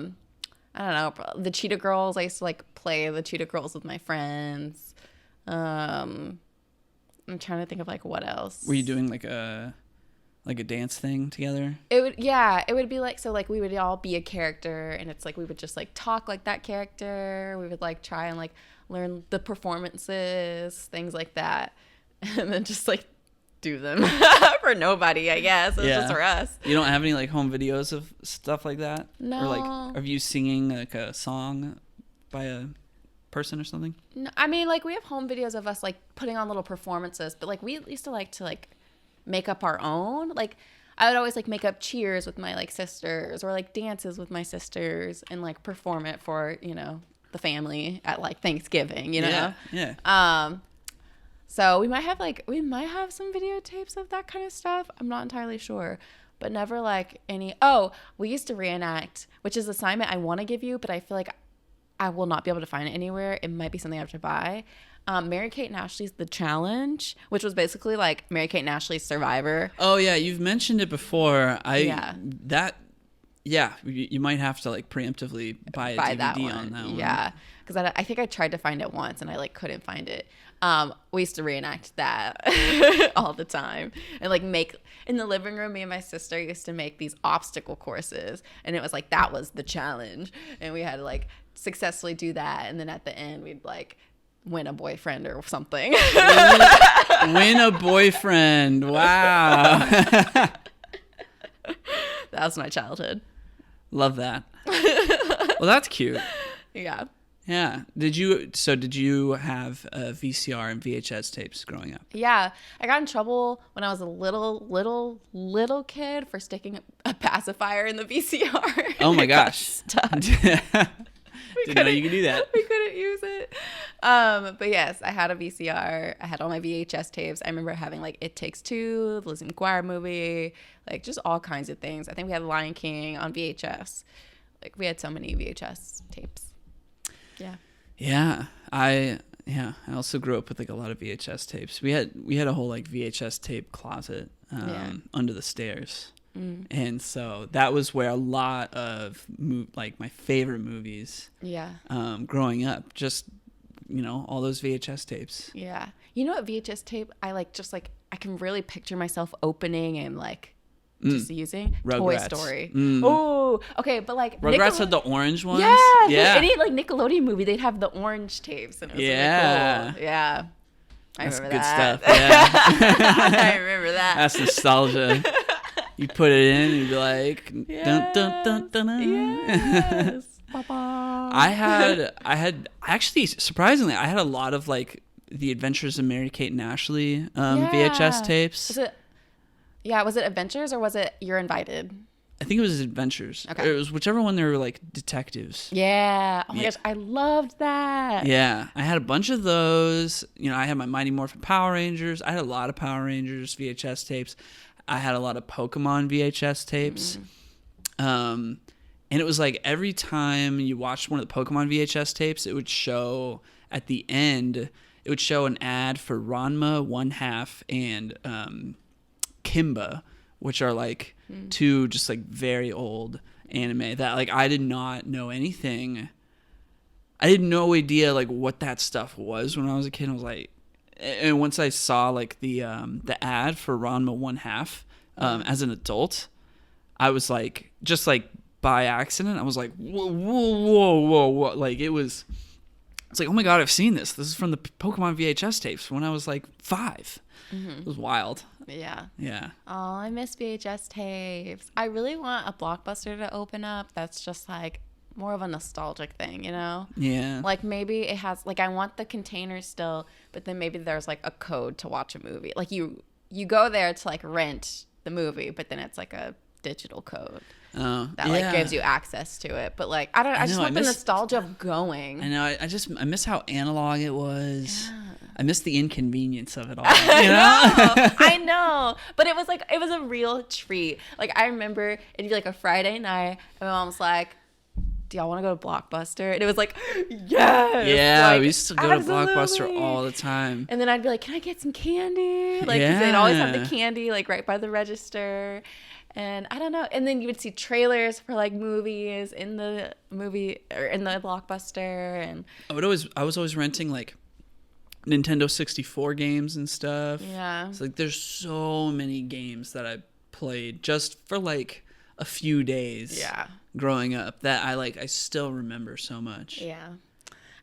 don't know, the Cheetah Girls. I used to like play the Cheetah Girls with my friends. I'm trying to think of like what else. Were you doing like a dance thing together? It would be like, so like we would all be a character, and it's like we would just like talk like that character. We would like try and like learn the performances, things like that, and then just like do them for nobody, I guess. It's just for us. You don't have any like home videos of stuff like that? No. Or like of you singing like a song by a person or something? No, I mean, like we have home videos of us like putting on little performances, but like we used to like make up our own. Like I would always like make up cheers with my like sisters, or like dances with my sisters, and like perform it for, you know, the family at like Thanksgiving, you know? Yeah. So we might have some videotapes of that kind of stuff. I'm not entirely sure, but never like any. Oh, we used to reenact, which is an assignment I want to give you, but I feel like I will not be able to find it anywhere. It might be something I have to buy. Mary-Kate and Ashley's The Challenge, which was basically like Mary-Kate and Ashley's Survivor. Oh yeah, you've mentioned it before. You might have to like preemptively buy a DVD on that one. Yeah, because I think I tried to find it once and I like couldn't find it. We used to reenact that all the time, and like make in the living room. Me and my sister used to make these obstacle courses, and it was like that was the challenge, and we had to like successfully do that, and then at the end we'd like win a boyfriend or something. Win a boyfriend. Wow. That was my childhood. Love that. Well, that's cute. Yeah. Yeah. Did you have VCR and VHS tapes growing up? Yeah. I got in trouble when I was a little kid for sticking a pacifier in the VCR. Oh my gosh. Didn't know you could do that. We couldn't use it. But yes, I had a VCR. I had all my VHS tapes. I remember having like It Takes Two, the Lizzie McGuire movie, like just all kinds of things. I think we had Lion King on VHS. Like we had so many VHS tapes. Yeah. Yeah. I also grew up with like a lot of VHS tapes. We had a whole like VHS tape closet under the stairs. And so that was where a lot of like my favorite movies growing up, just, you know, all those VHS tapes. Yeah. You know what VHS tape I like, just like I can really picture myself opening and like just using? Rugrats. Toy Story. Oh, okay, but like Rugrats had the orange ones? Yeah. Any like Nickelodeon movie, they'd have the orange tapes, and it was really cool. Yeah. That's remember good that. stuff. Yeah. I remember that. That's nostalgia. You put it in and you'd be like, dun, dun, dun, dun, dun. Yes. I had actually, surprisingly, I had a lot of like the Adventures of Mary-Kate and Ashley VHS tapes. Was it Adventures or was it You're Invited? I think it was Adventures. Okay. It was whichever one. They were like detectives. Yeah. Oh my Yeah. gosh, I loved that. Yeah, I had a bunch of those. You know, I had my Mighty Morphin Power Rangers. I had a lot of Power Rangers VHS tapes. I had a lot of Pokemon VHS tapes. And it was like every time you watched one of the Pokemon VHS tapes, it would show at the end, it would show an ad for Ranma 1/2 and Kimba, which are like two just like very old anime that like I did not know anything. I had no idea like what that stuff was when I was a kid. I was like, and once I saw like the ad for Ranma 1/2 as an adult, I was like, just like by accident, I was like, whoa. Like it's like, oh my God, I've seen this. This is from the Pokemon VHS tapes when I was like 5. It was wild. Yeah. Yeah. Oh, I miss VHS tapes. I really want a Blockbuster to open up. That's just like more of a nostalgic thing, you know? Yeah. Like maybe it has, like I want the container still, but then maybe there's like a code to watch a movie. Like you go there to like rent the movie, but then it's like a digital code that like gives you access to it. But like I just want the nostalgia of going. I know. I miss how analog it was. Yeah. I miss the inconvenience of it all. You know? I know. But it was a real treat. Like I remember it'd be like a Friday night and my mom was like, do y'all want to go to Blockbuster? And it was like, yes. Yeah, like, we used to go to Blockbuster all the time. And then I'd be like, can I get some candy? Like, 'cause they'd always have the candy like right by the register. And I don't know. And then you would see trailers for like movies in the movie or in the Blockbuster. And I was always renting like Nintendo 64 games and stuff. yeah. So like there's so many games that I played just for like a few days. Yeah. Growing up that I still remember so much. Yeah.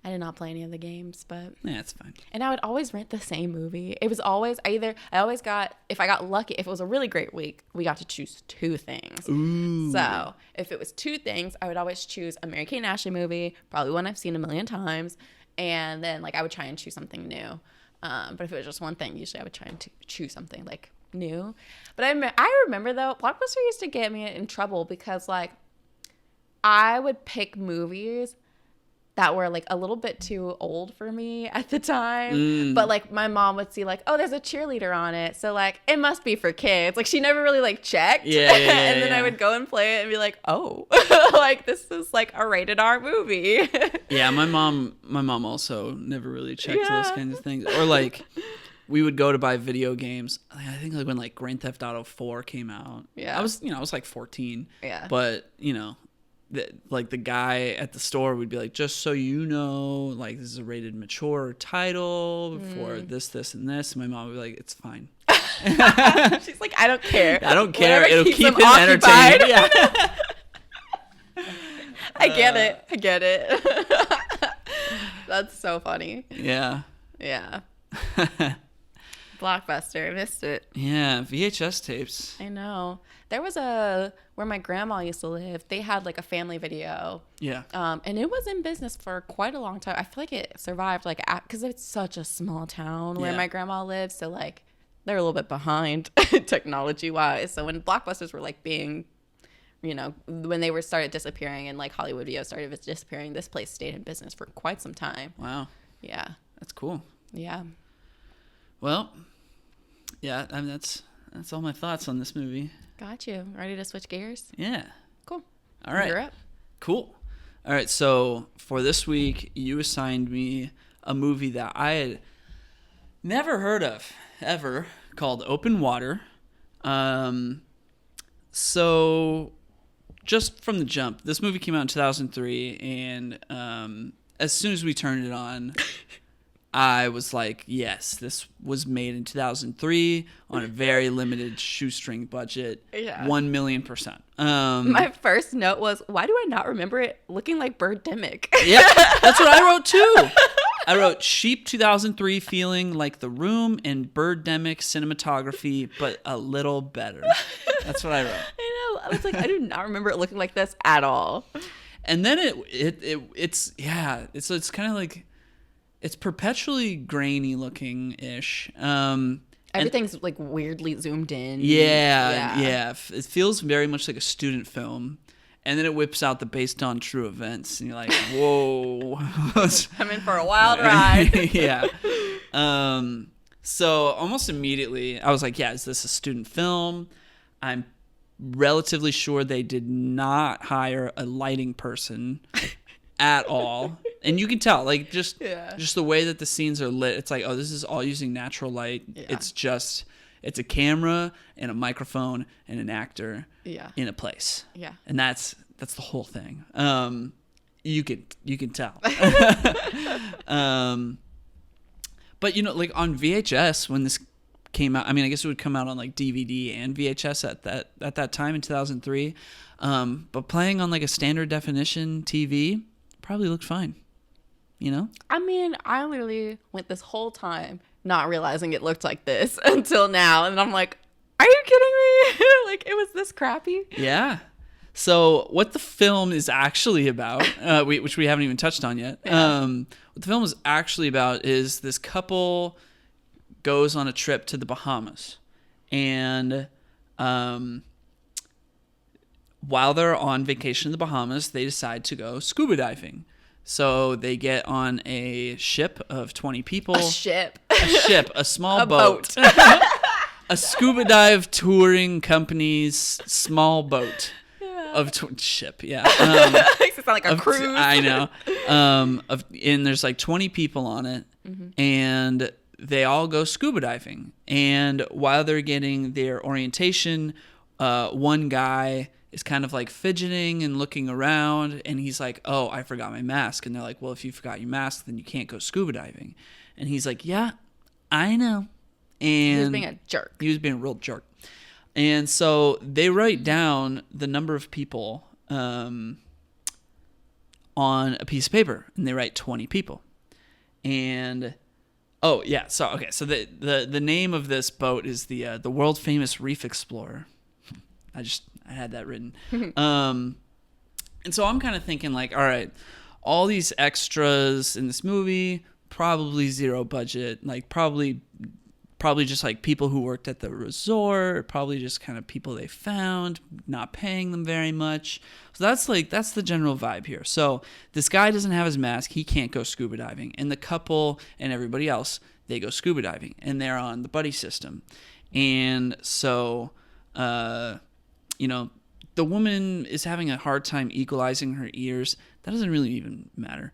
I did not play any of the games, but yeah, it's fine. And I would always rent the same movie. It was always if I got lucky, if it was a really great week, we got to choose 2 things. Ooh. So if it was 2 things, I would always choose a Mary Kate and Ashley movie, probably one I've seen a million times, and then like I would try and choose something new. But if it was just one thing, usually I would try and choose something like new. But I remember though, Blockbuster used to get me in trouble because like I would pick movies that were like a little bit too old for me at the time. But like my mom would see like, oh, there's a cheerleader on it. So like it must be for kids. Like she never really like checked. Yeah, and then I would go and play it and be like, oh, like this is like a rated R movie. Yeah, my mom also never really checked those kinds of things. Or like we would go to buy video games. I think like when like Grand Theft Auto 4 came out. Yeah. I was like 14. Yeah. But, like the guy at the store would be like, just so you know, like this is a rated mature title for this, and this. And my mom would be like, it's fine. She's like, I don't care. I don't care. Whatever It'll keeps keep them him entertained. occupied. Yeah. I get it. That's so funny. Yeah. Yeah. Blockbuster. I missed it. Yeah. VHS tapes. I know. There was where my grandma used to live, they had like a family video. Yeah. And it was in business for quite a long time. I feel like it survived like because it's such a small town where my grandma lives. So like they're a little bit behind technology wise. So when Blockbusters were like being, when they started disappearing and like Hollywood videos started disappearing, this place stayed in business for quite some time. Wow. Yeah. That's cool. Yeah. Well, yeah, I mean, that's all my thoughts on this movie. Got you. Ready to switch gears? Yeah. Cool. All right. You're up. Cool. All right. So for this week, you assigned me a movie that I had never heard of ever called Open Water. So just from the jump, this movie came out in 2003, and as soon as we turned it on, I was like, yes, this was made in 2003 on a very limited shoestring budget. Yeah. 1,000,000%. My first note was, why do I not remember it looking like Birdemic? Yeah, that's what I wrote too. I wrote cheap 2003 feeling like The Room and Birdemic cinematography, but a little better. That's what I wrote. I know. I was like, I do not remember it looking like this at all. And then it's kind of like, it's perpetually grainy looking ish. And Everything's like weirdly zoomed in. Yeah. It feels very much like a student film. And then it whips out the based on true events. And you're like, whoa. I'm in for a wild ride. Yeah. So almost immediately, I was like, yeah, is this a student film? I'm relatively sure they did not hire a lighting person at all. And you can tell, like, just the way that the scenes are lit. It's like, oh, this is all using natural light. Yeah. It's a camera and a microphone and an actor in a place. Yeah. And that's the whole thing. You can tell. But like on VHS when this came out, I mean, I guess it would come out on like DVD and VHS at that time in 2003. But playing on like a standard definition TV probably looked fine. I mean, I literally went this whole time not realizing it looked like this until now, and I'm like, are you kidding me? Like, it was this crappy? Yeah. So what the film is actually about, which we haven't even touched on yet, what the film is actually about is this couple goes on a trip to the Bahamas, and while they're on vacation in the Bahamas, they decide to go scuba diving. So they get on a ship of 20 people. A ship, a small boat. A scuba dive touring company's small boat. Ship, yeah. Makes it sound like a cruise. I know. And there's like 20 people on it, and they all go scuba diving. And while they're getting their orientation, one guy is kind of like fidgeting and looking around, and he's like, "Oh, I forgot my mask." And they're like, "Well, if you forgot your mask, then you can't go scuba diving." And he's like, "Yeah, I know." And he was being a jerk. He was being a real jerk. And so they write down the number of people on a piece of paper, and they write 20 people. And so the name of this boat is the world famous Reef Explorer. I had that written. And so I'm kind of thinking like, all right, all these extras in this movie, probably zero budget, like probably just like people who worked at the resort, probably just kind of people they found, not paying them very much. So that's the general vibe here. So this guy doesn't have his mask. He can't go scuba diving. And the couple and everybody else, they go scuba diving, and they're on the buddy system. And so, the woman is having a hard time equalizing her ears. That doesn't really even matter.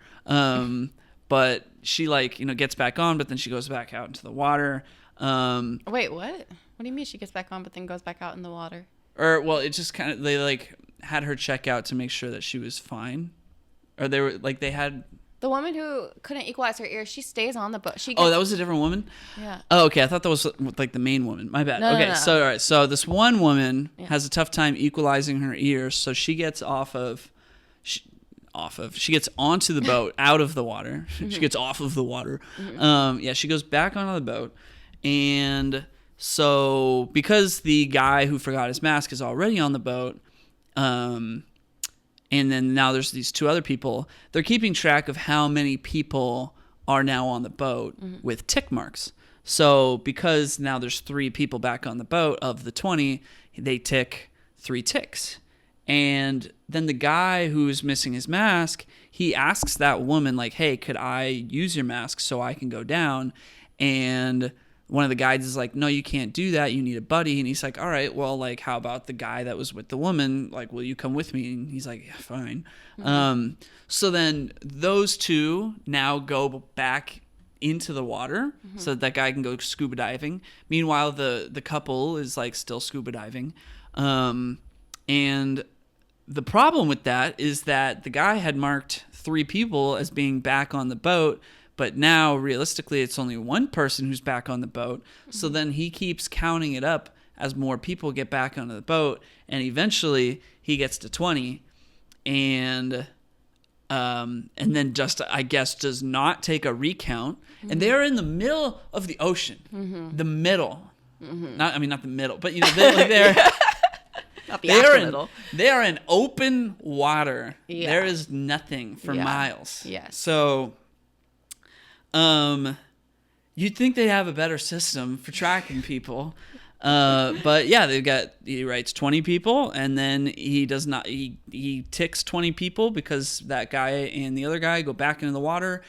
But she gets back on, but then she goes back out into the water. Wait, what? What do you mean she gets back on but then goes back out in the water? It just kind of, they had her check out to make sure that she was fine. Or they had... The woman who couldn't equalize her ears, she stays on the boat. That was a different woman? Yeah. Oh, okay. I thought that was like the main woman. My bad. No, okay. No. So, all right. So this one woman has a tough time equalizing her ears. So she gets she gets onto the boat, out of the water. She gets off of the water. She goes back onto the boat. And so because the guy who forgot his mask is already on the boat, and then now there's these two other people, they're keeping track of how many people are now on the boat with tick marks. So because now there's 3 people back on the boat of the 20, they tick 3 ticks. And then the guy who's missing his mask, he asks that woman, like, hey, could I use your mask so I can go down? And one of the guides is like, no, you can't do that. You need a buddy. And he's like, all right, well, like, how about the guy that was with the woman? Like, will you come with me? And he's like, yeah, fine. So then those two now go back into the water so that guy can go scuba diving. Meanwhile, the couple is like still scuba diving. And the problem with that is that the guy had marked 3 people as being back on the boat, but now realistically it's only 1 person who's back on the boat. So then he keeps counting it up as more people get back onto the boat, and eventually he gets to 20, and then just, I guess, does not take a recount. And they're in the middle of the ocean, the middle. Not the middle, but they're Not the actual middle. They are in open water. Yeah. There is nothing for miles. Yes. So, You'd think they'd have a better system for tracking people. But yeah, he writes 20 people, and then he does not, he ticks 20 people because that guy and the other guy go back into the water,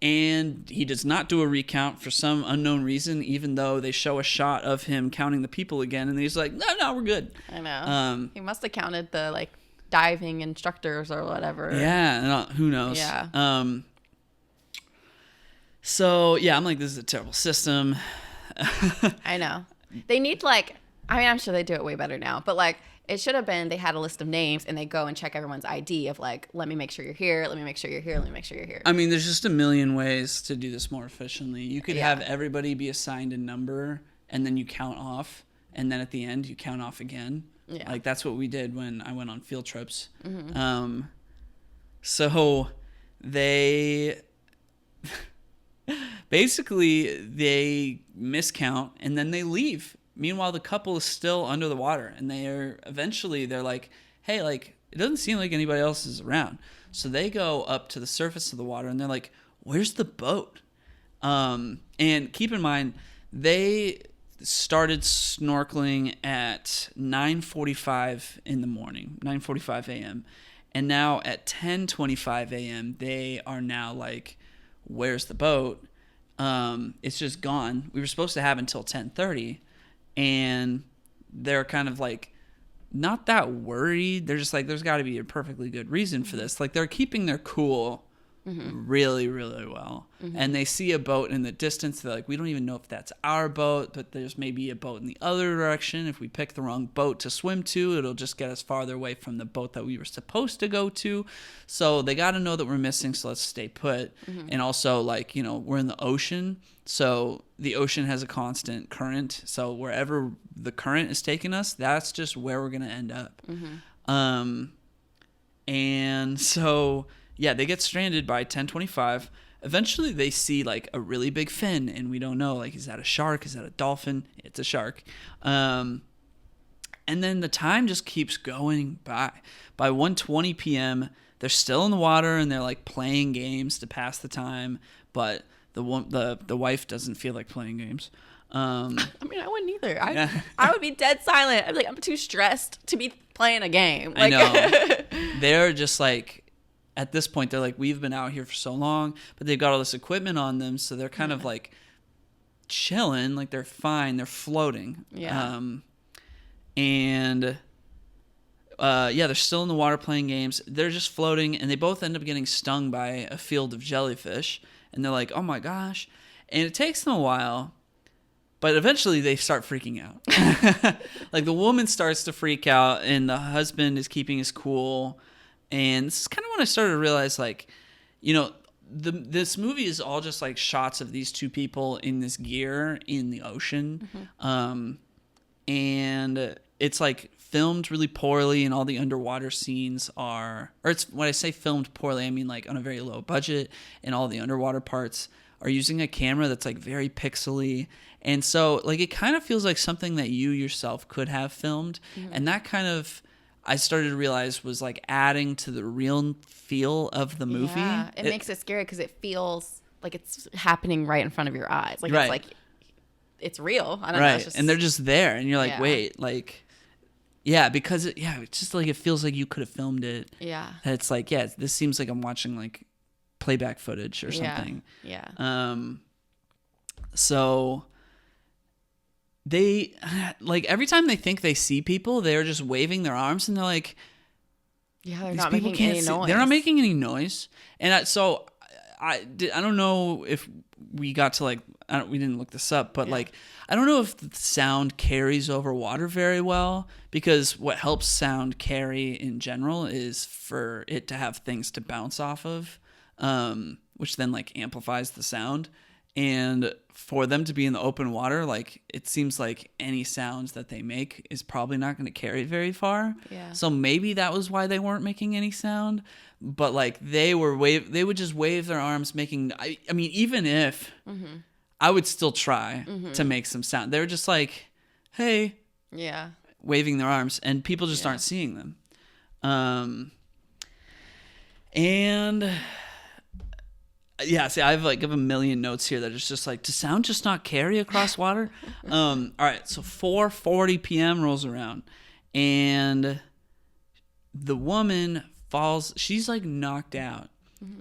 and he does not do a recount for some unknown reason, even though they show a shot of him counting the people again, and he's like, no, we're good. I know. He must have counted the like diving instructors or whatever. Yeah, who knows? Yeah. So yeah, I'm like, this is a terrible system. I know. They need like, I mean, I'm sure they do it way better now, but like it should have been they had a list of names and they go and check everyone's ID of like, let me make sure you're here, let me make sure you're here, let me make sure you're here. I mean, there's just a million ways to do this more efficiently. You could have everybody be assigned a number and then you count off, and then at the end you count off again. Yeah. Like that's what we did when I went on field trips. Mm-hmm. So they basically they miscount and then they leave. Meanwhile, the couple is still under the water, and they're like, hey, like it doesn't seem like anybody else is around. So they go up to the surface of the water and they're like, where's the boat? And keep in mind, they started snorkeling at 9:45 in the morning, 9:45 a.m. And now at 10:25 a.m., they are now like, where's the boat? It's just gone. We were supposed to have until 10:30, and they're kind of like not that worried. They're just like, there's got to be a perfectly good reason for this. Like they're keeping their cool really, really well. And they see a boat in the distance. They're like, we don't even know if that's our boat, but there's maybe a boat in the other direction. If we pick the wrong boat to swim to, it'll just get us farther away from the boat that we were supposed to go to. So they got to know that we're missing, so let's stay put. And also, like, you know, we're in the ocean, so the ocean has a constant current. So wherever the current is taking us, that's just where we're going to end up. And so yeah, they get stranded by 10:25. Eventually, they see like a really big fin, and we don't know, like, is that a shark? Is that a dolphin? It's a shark. And then the time just keeps going by. By 1:20 p.m., they're still in the water, and they're like playing games to pass the time. But the wife doesn't feel like playing games. I mean, I wouldn't either. I would be dead silent. I'd be like, I'm too stressed to be playing a game. Like, I know. They're just like, at this point, they're like, we've been out here for so long, but they've got all this equipment on them, so they're kind of like chilling, like they're fine, they're floating. Yeah. They're still in the water playing games. They're just floating, and they both end up getting stung by a field of jellyfish, and they're like, oh my gosh. And it takes them a while, but eventually they start freaking out. Like the woman starts to freak out, and the husband is keeping his cool. And this is kind of when I started to realize, like, you know, this movie is all just like shots of these two people in this gear in the ocean. And it's like filmed really poorly, and all the underwater scenes are, or it's, when I say filmed poorly, I mean like on a very low budget, and all the underwater parts are using a camera that's like very pixely. And so like it kind of feels like something that you yourself could have filmed. And that kind of, I started to realize, was like adding to the real feel of the movie. Yeah, it makes it scary because it feels like it's happening right in front of your eyes. Like, right. It's like, it's real. I don't right. know. It's just, and they're just there, and you're like, wait, like, yeah, because it's just like, it feels like you could have filmed it. Yeah. It's like, yeah, this seems like I'm watching like playback footage or something. Yeah. So they, like, every time they think they see people, they're just waving their arms, and they're like, yeah, they're not making any noise. They're not making any noise. And I don't know if we got to like, we didn't look this up, but like, I don't know if the sound carries over water very well, because what helps sound carry in general is for it to have things to bounce off of, which then like amplifies the sound. And for them to be in the open water, like, it seems like any sounds that they make is probably not going to carry very far. Yeah. So maybe that was why they weren't making any sound. But like, they would just wave their arms, making, I mean, even if I would still try to make some sound. They were just like, hey, waving their arms, and people just aren't seeing them. And Yeah, see, I have a million notes here that is just like, does sound just not carry across water? All right, so 4:40 p.m. rolls around, and the woman falls. She's like knocked out,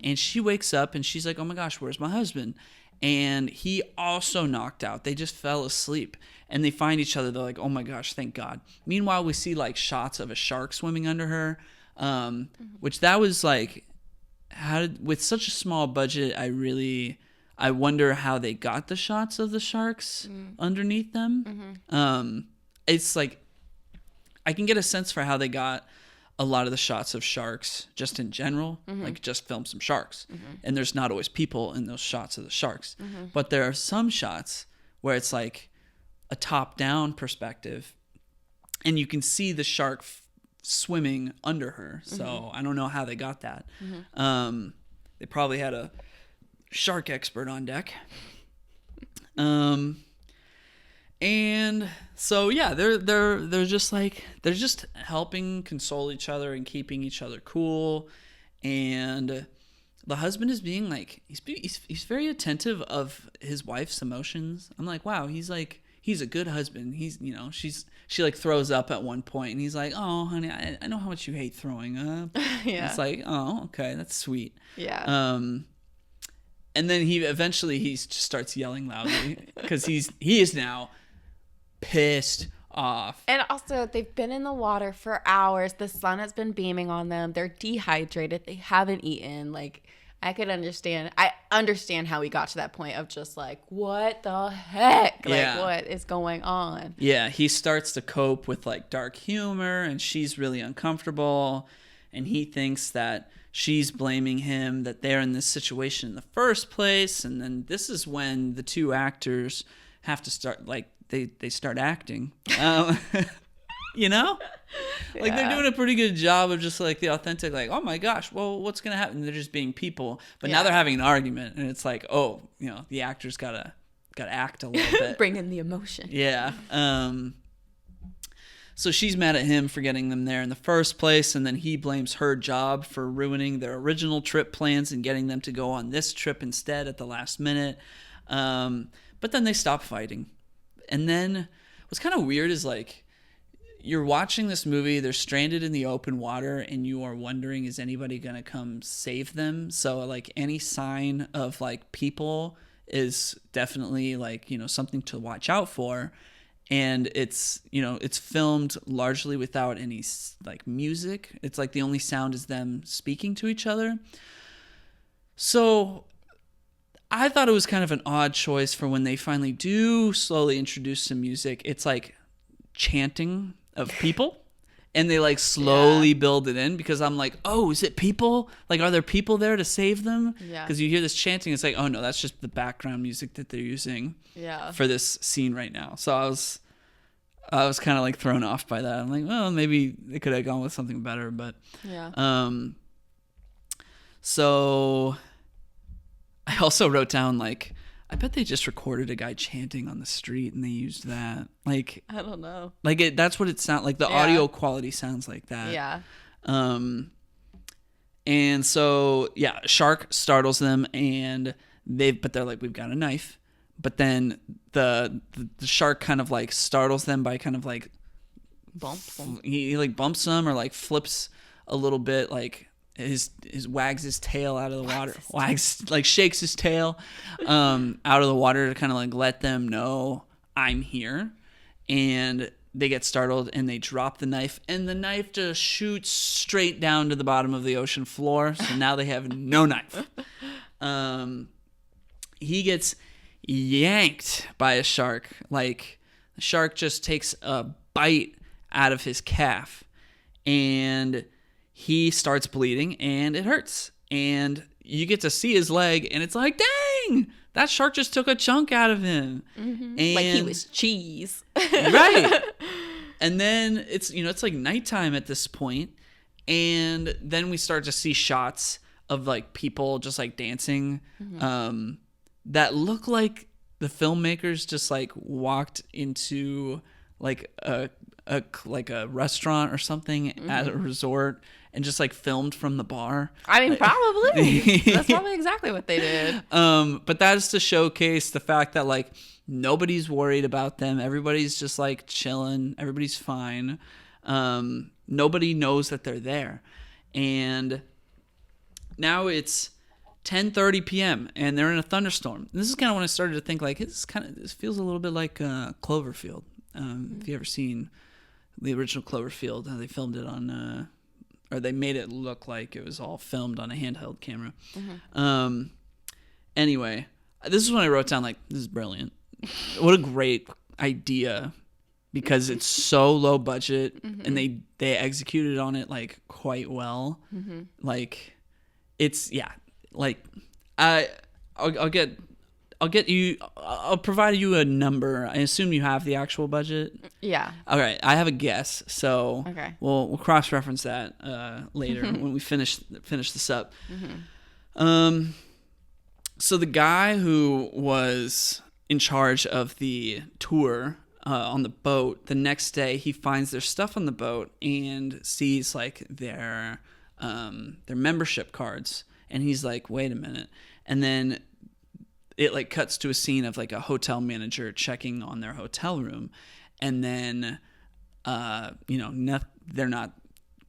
and she wakes up, and she's like, oh my gosh, where's my husband? And he also knocked out. They just fell asleep, and they find each other. They're like, oh my gosh, thank God. Meanwhile, we see like shots of a shark swimming under her, which that was like, with such a small budget, I wonder how they got the shots of the sharks underneath them. It's like, I can get a sense for how they got a lot of the shots of sharks just in general, like just film some sharks. And there's not always people in those shots of the sharks. But there are some shots where it's like a top-down perspective, and you can see the shark swimming under her. So I don't know how they got that. They probably had a shark expert on deck. And so yeah, they're just like, they're just helping console each other and keeping each other cool. And the husband is being like, he's very attentive of his wife's emotions. I'm like, wow, he's a good husband. She like throws up at one point, and he's like, oh honey, I know how much you hate throwing up. Yeah. It's like, oh, okay, that's sweet. Yeah. And then he just starts yelling loudly because he is now pissed off. And also, they've been in the water for hours. The sun has been beaming on them. They're dehydrated. They haven't eaten. Like, I understand how he got to that point of just like, what the heck? Like, what is going on? Yeah, he starts to cope with like dark humor, and she's really uncomfortable, and he thinks that she's blaming him, that they're in this situation in the first place. And then this is when the two actors have to start, like, they start acting. You know? Like, they're doing a pretty good job of just like the authentic, like, oh my gosh, well, what's gonna happen? They're just being people, but now they're having an argument, and it's like, oh, the actors gotta act a little bit, bring in the emotion. Yeah. So she's mad at him for getting them there in the first place, and then he blames her job for ruining their original trip plans and getting them to go on this trip instead at the last minute. But then they stop fighting, and then what's kind of weird is like, you're watching this movie, they're stranded in the open water, and you are wondering, is anybody going to come save them? So, like, any sign of, like, people is definitely, like, something to watch out for. And it's, it's filmed largely without any, like, music. It's like the only sound is them speaking to each other. So I thought it was kind of an odd choice for when they finally do slowly introduce some music. It's like chanting of people, and they like slowly build it in, because I'm like, oh, is it people? Like, are there people there to save them? Yeah. Because you hear this chanting, it's like, oh no, that's just the background music that they're using for this scene right now. So I was kind of like thrown off by that. I'm like, well, maybe they could have gone with something better, but so I also wrote down, like, I bet they just recorded a guy chanting on the street and they used that. Like, I don't know. Like, that's what it sounds like. The audio quality sounds like that. Yeah. And so, yeah, shark startles them, and they're like, we've got a knife. But then the shark kind of like startles them by kind of like bumps them. He like bumps them, or like flips a little bit, like his wags his tail out of the water, like shakes his tail out of the water to kind of like let them know I'm here. And they get startled, and they drop the knife, and the knife just shoots straight down to the bottom of the ocean floor. So now they have no knife. He gets yanked by a shark. Like, the shark just takes a bite out of his calf, and he starts bleeding, and it hurts. And you get to see his leg, and it's like, dang, that shark just took a chunk out of him. Mm-hmm. And like he was cheese. Right. And then it's like nighttime at this point, and then we start to see shots of like people just like dancing, that look like the filmmakers just like walked into like a like a restaurant or something at a resort and just like filmed from the bar. I mean, probably. That's probably exactly what they did. But that is to showcase the fact that like nobody's worried about them. Everybody's just like chilling. Everybody's fine. Nobody knows that they're there. And now it's 10:30 p.m. and they're in a thunderstorm. And this is kind of when I started to think like this feels a little bit like Cloverfield. If you ever seen the original Cloverfield, how they filmed it on or they made it look like it was all filmed on a handheld camera. Anyway, this is when I wrote down like, this is brilliant. What a great idea, because it's so low budget and they executed on it like quite well. Like it's like I'll provide you a number. I assume you have the actual budget. Yeah. All right. I have a guess, so we'll cross-reference that later when we finish this up. So the guy who was in charge of the tour on the boat, the next day he finds their stuff on the boat and sees like their membership cards, and he's like, "Wait a minute!" And then it like cuts to a scene of like a hotel manager checking on their hotel room, and then they're not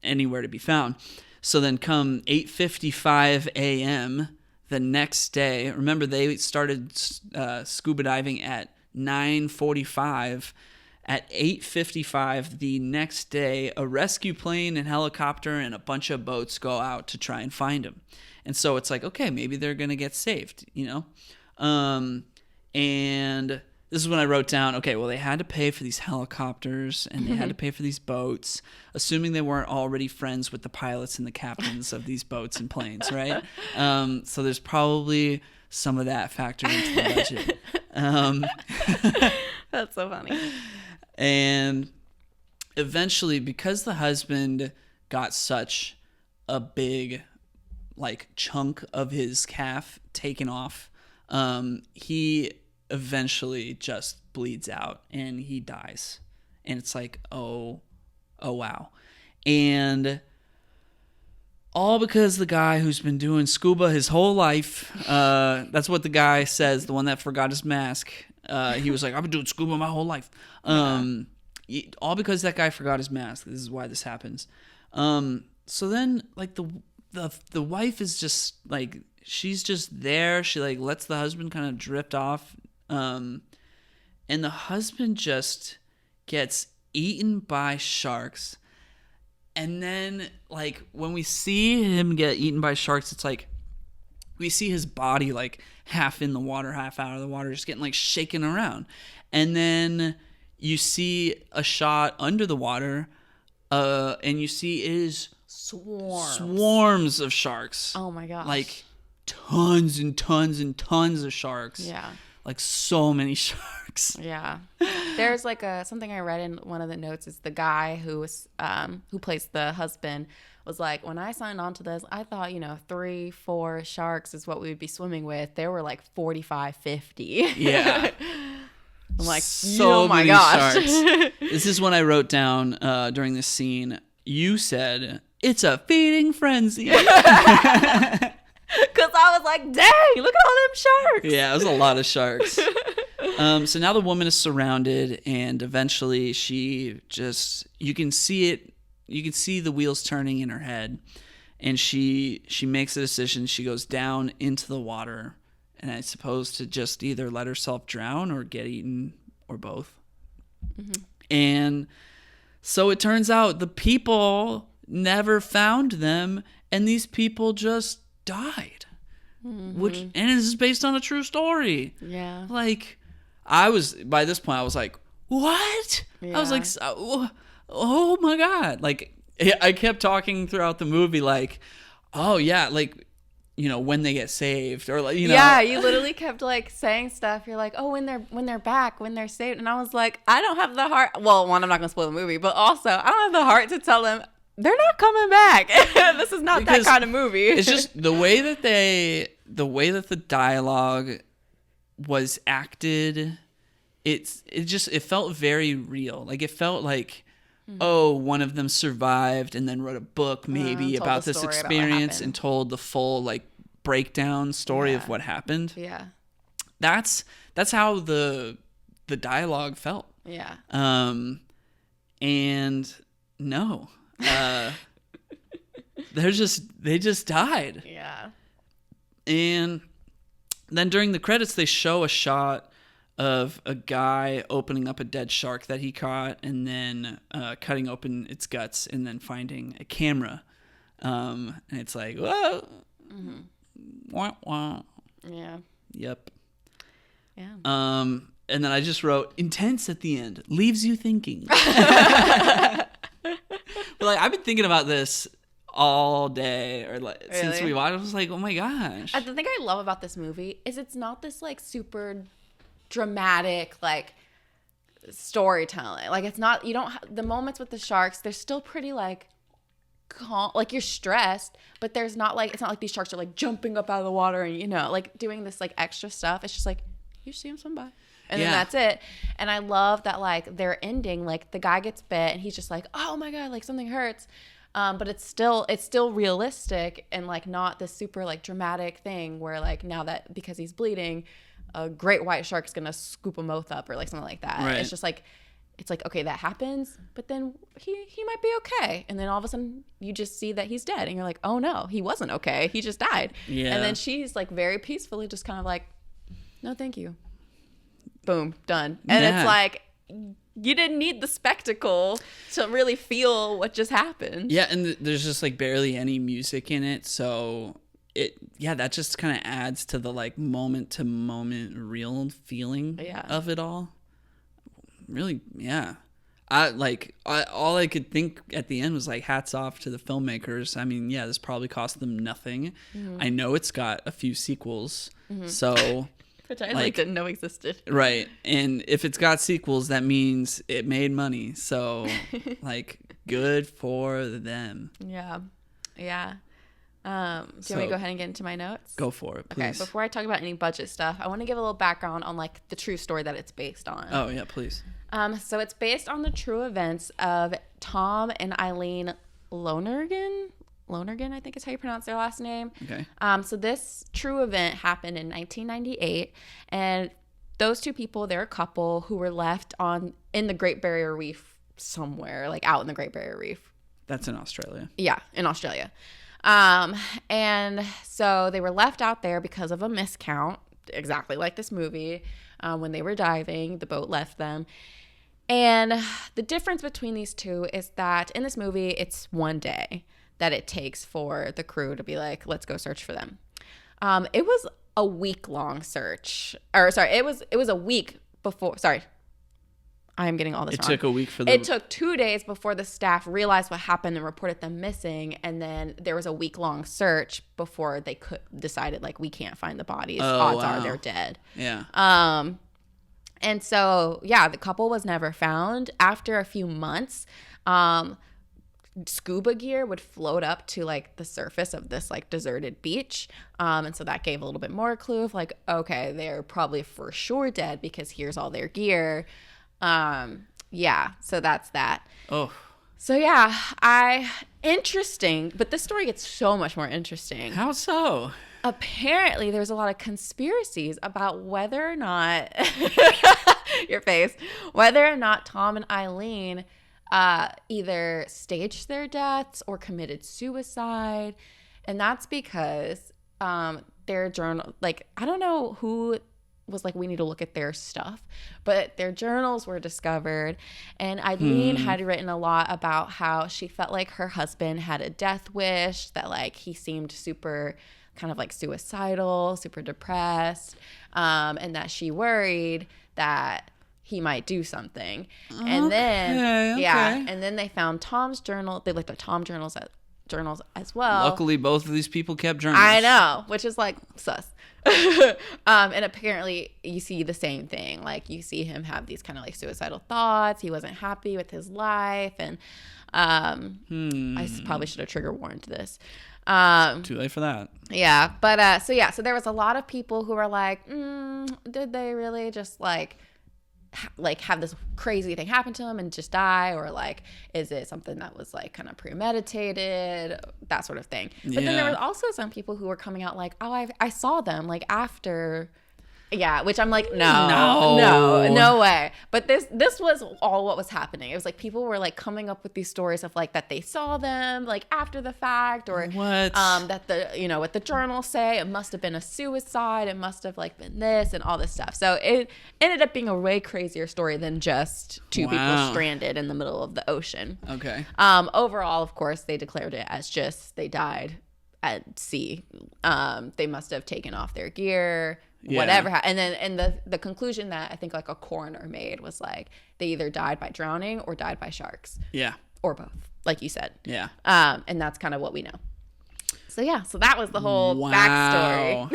anywhere to be found. So then come 8:55 a.m. the next day, remember they started scuba diving at 9:45. At 8:55 the next day, a rescue plane and helicopter and a bunch of boats go out to try and find him. And so it's like, okay, maybe they're going to get saved, you know? And this is when I wrote down, okay, well, they had to pay for these helicopters and they had to pay for these boats, assuming they weren't already friends with the pilots and the captains of these boats and planes, right? So there's probably some of that factored into the budget. That's so funny. And eventually, because the husband got such a big like chunk of his calf taken off, he eventually just bleeds out and he dies. And it's like, oh wow. And all because the guy who's been doing scuba his whole life, that's what the guy says, the one that forgot his mask. He was like, I've been doing scuba my whole life. All because that guy forgot his mask. This is why this happens. So then like the wife is just like, she's just there. She like lets the husband kind of drift off. And the husband just gets eaten by sharks. And then like when we see him get eaten by sharks, it's like we see his body like half in the water, half out of the water, just getting like shaken around. And then you see a shot under the water, and you see it is swarms of sharks. Oh my gosh. Like tons and tons and tons of sharks. Yeah. Like so many sharks. Yeah. There's like something I read in one of the notes is the guy who plays the husband was like, when I signed on to this, I thought, 3-4 sharks is what we would be swimming with. There were like 45, 50. Yeah. I'm like, so oh my many gosh. Sharks. This is when I wrote down during this scene, you said, it's a feeding frenzy. Because I was like, dang, look at all them sharks. Yeah, it was a lot of sharks. So now the woman is surrounded, and eventually she just, you can see the wheels turning in her head, and she makes a decision. She goes down into the water, and I suppose to just either let herself drown or get eaten, or both. Mm-hmm. And so it turns out the people never found them, and these people just died. Mm-hmm. And this is based on a true story. Yeah. Like, by this point, I was like, what? Yeah. I was like, oh my God. Like, I kept talking throughout the movie, like, oh yeah, like, when they get saved, or like, Yeah, you literally kept like saying stuff. You're like, oh, when they're back, when they're saved. And I was like, I don't have the heart. Well, one, I'm not gonna spoil the movie, but also I don't have the heart to tell them they're not coming back. This is not that kind of movie. It's just the way that the dialogue was acted. It felt very real. Like, it felt like oh, one of them survived and then wrote a book maybe about this experience and told the full like breakdown story of what happened. Yeah. That's how the dialogue felt. Yeah. And no. They just died. Yeah. And then during the credits they show a shot of a guy opening up a dead shark that he caught and then cutting open its guts and then finding a camera. And it's like, whoa. Mm-hmm. Wah, wah. Yeah. Yep. Yeah. And then I just wrote intense at the end. Leaves you thinking. But like I've been thinking about this all day or like since we watched. I was like, oh my gosh. The thing I love about this movie is it's not this like super dramatic like storytelling. Like it's not, you don't the moments with the sharks, they're still pretty like calm, like you're stressed, but there's not like, it's not like these sharks are like jumping up out of the water and, you know, like doing this like extra stuff. It's just like you see them swim by and then that's it. And I love that like their ending, like the guy gets bit and he's just like, oh my god, like something hurts. But it's still realistic and like not this super like dramatic thing where like now that because he's bleeding, a great white shark's gonna scoop them both up or like something like that. Right. It's just like, it's like, okay, that happens, but then he might be okay. And then all of a sudden you just see that he's dead and you're like, oh no, he wasn't okay. He just died. Yeah. And then she's like very peacefully just kind of like, no, thank you. Boom, done. And it's like, you didn't need the spectacle to really feel what just happened. Yeah, and there's just like barely any music in it, so that just kind of adds to the like moment to moment real feeling of it all. Really, yeah. All I could think at the end was like hats off to the filmmakers. I mean, yeah, this probably cost them nothing. Mm-hmm. I know it's got a few sequels, so which I like didn't know existed. Right. And if it's got sequels, that means it made money. So like good for them. Yeah. Yeah. Do you want me to go ahead and get into my notes? Go for it, please. Okay, before I talk about any budget stuff, I want to give a little background on like the true story that it's based on. Oh, yeah, please. So it's based on the true events of Tom and Eileen Lonergan. Lonergan, I think is how you pronounce their last name. Okay. So this true event happened in 1998, and those two people, they're a couple who were left in the Great Barrier Reef somewhere, like out in the Great Barrier Reef. That's in Australia. Yeah, in Australia. And so they were left out there because of a miscount, exactly like this movie. When they were diving, the boat left them. And the difference between these two is that in this movie, it's one day that it takes for the crew to be like, let's go search for them. It was a week-long search. Or sorry, it was a week before. Sorry. I am getting all this wrong. It took a week for It took 2 days before the staff realized what happened and reported them missing. And then there was a week-long search before they decided, like, we can't find the bodies. Odds are they're dead. Yeah. And so, yeah, the couple was never found. After a few months, scuba gear would float up to like the surface of this like deserted beach. And so that gave a little bit more clue of like, okay, they're probably for sure dead because here's all their gear. Yeah, so that's that. Oh. So yeah, interesting, but this story gets so much more interesting. How so? Apparently there's a lot of conspiracies about whether or not your face, whether or not Tom and Eileen either staged their deaths or committed suicide. And that's because their journal, like, I don't know who was like, we need to look at their stuff, but their journals were discovered, and Eileen had written a lot about how she felt like her husband had a death wish, that like he seemed super kind of like suicidal, super depressed, and that she worried that he might do something. And then and then they found Tom's journal. They looked at Tom's journals as well. Luckily both of these people kept journals. I know, which is like sus. And apparently you see the same thing. Like you see him have these kind of like suicidal thoughts. He wasn't happy with his life, and I probably should have trigger warned this. Too late for that. Yeah, but so there was a lot of people who were like, did they really just like like have this crazy thing happen to them and just die, or like is it something that was like kind of premeditated, that sort of thing. But then there was also some people who were coming out like, oh, I saw them like after. Yeah, which I'm like, no way. But this was all what was happening. It was like people were like coming up with these stories of like that they saw them like after the fact, or what? That what the journals say, it must have been a suicide, it must have like been this and all this stuff. So it ended up being a way crazier story than just two people stranded in the middle of the ocean. Okay. Overall, of course, they declared it as just they died at sea. They must have taken off their gear. Whatever, and the conclusion that I think like a coroner made was like they either died by drowning or died by sharks. Yeah, or both, like you said. Yeah. And that's kind of what we know. So that was the whole backstory,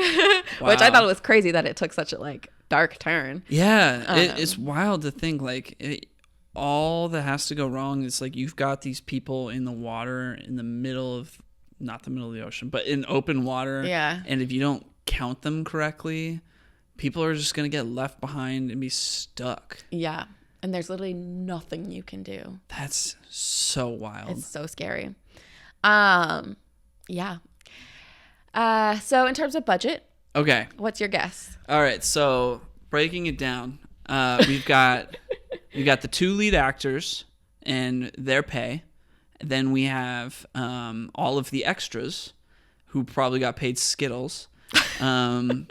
which I thought was crazy that it took such a like dark turn. Yeah, it's wild to think like all that has to go wrong is like you've got these people in the water in the middle of not the middle of the ocean, but in open water. Yeah, and if you don't count them correctly, people are just going to get left behind and be stuck. Yeah. And there's literally nothing you can do. That's so wild. It's so scary. Yeah. So in terms of budget, okay, what's your guess? All right. So breaking it down, we've got the two lead actors and their pay. Then we have all of the extras who probably got paid Skittles. And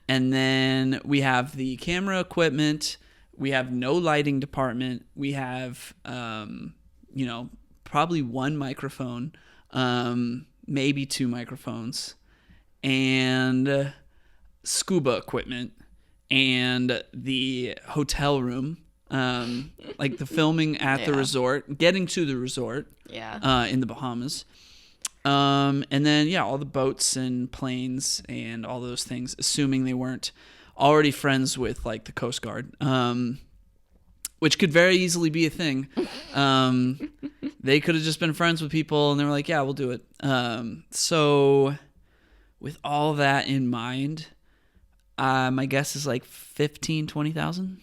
then we have the camera equipment. We have no lighting department. We have, probably one microphone, maybe two microphones, and scuba equipment, and the hotel room, like the filming at the resort, getting to the resort, in the Bahamas. And then, all the boats and planes and all those things, assuming they weren't already friends with, like, the Coast Guard, which could very easily be a thing. They could have just been friends with people, and they were like, yeah, we'll do it. So with all that in mind, my guess is, like, 15,000, 20,000.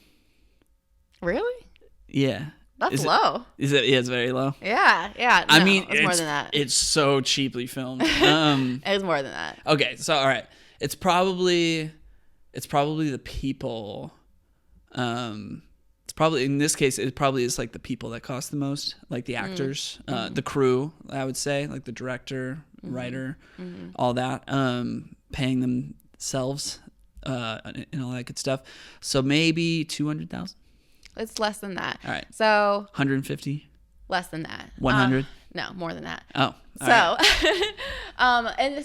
Really? Yeah. That's low. Is it? Yeah, it's very low. Yeah. No, I mean, it's more than that. It's so cheaply filmed. It's more than that. Okay, so all right, it's probably the people. It's probably in this case it probably is like the people that cost the most, like the actors, the crew. I would say like the director, writer, all that, paying themselves, and all that good stuff. So maybe 200,000. It's less than that. All right. So 150. Less than that. 100. No, more than that. Oh. So, right. And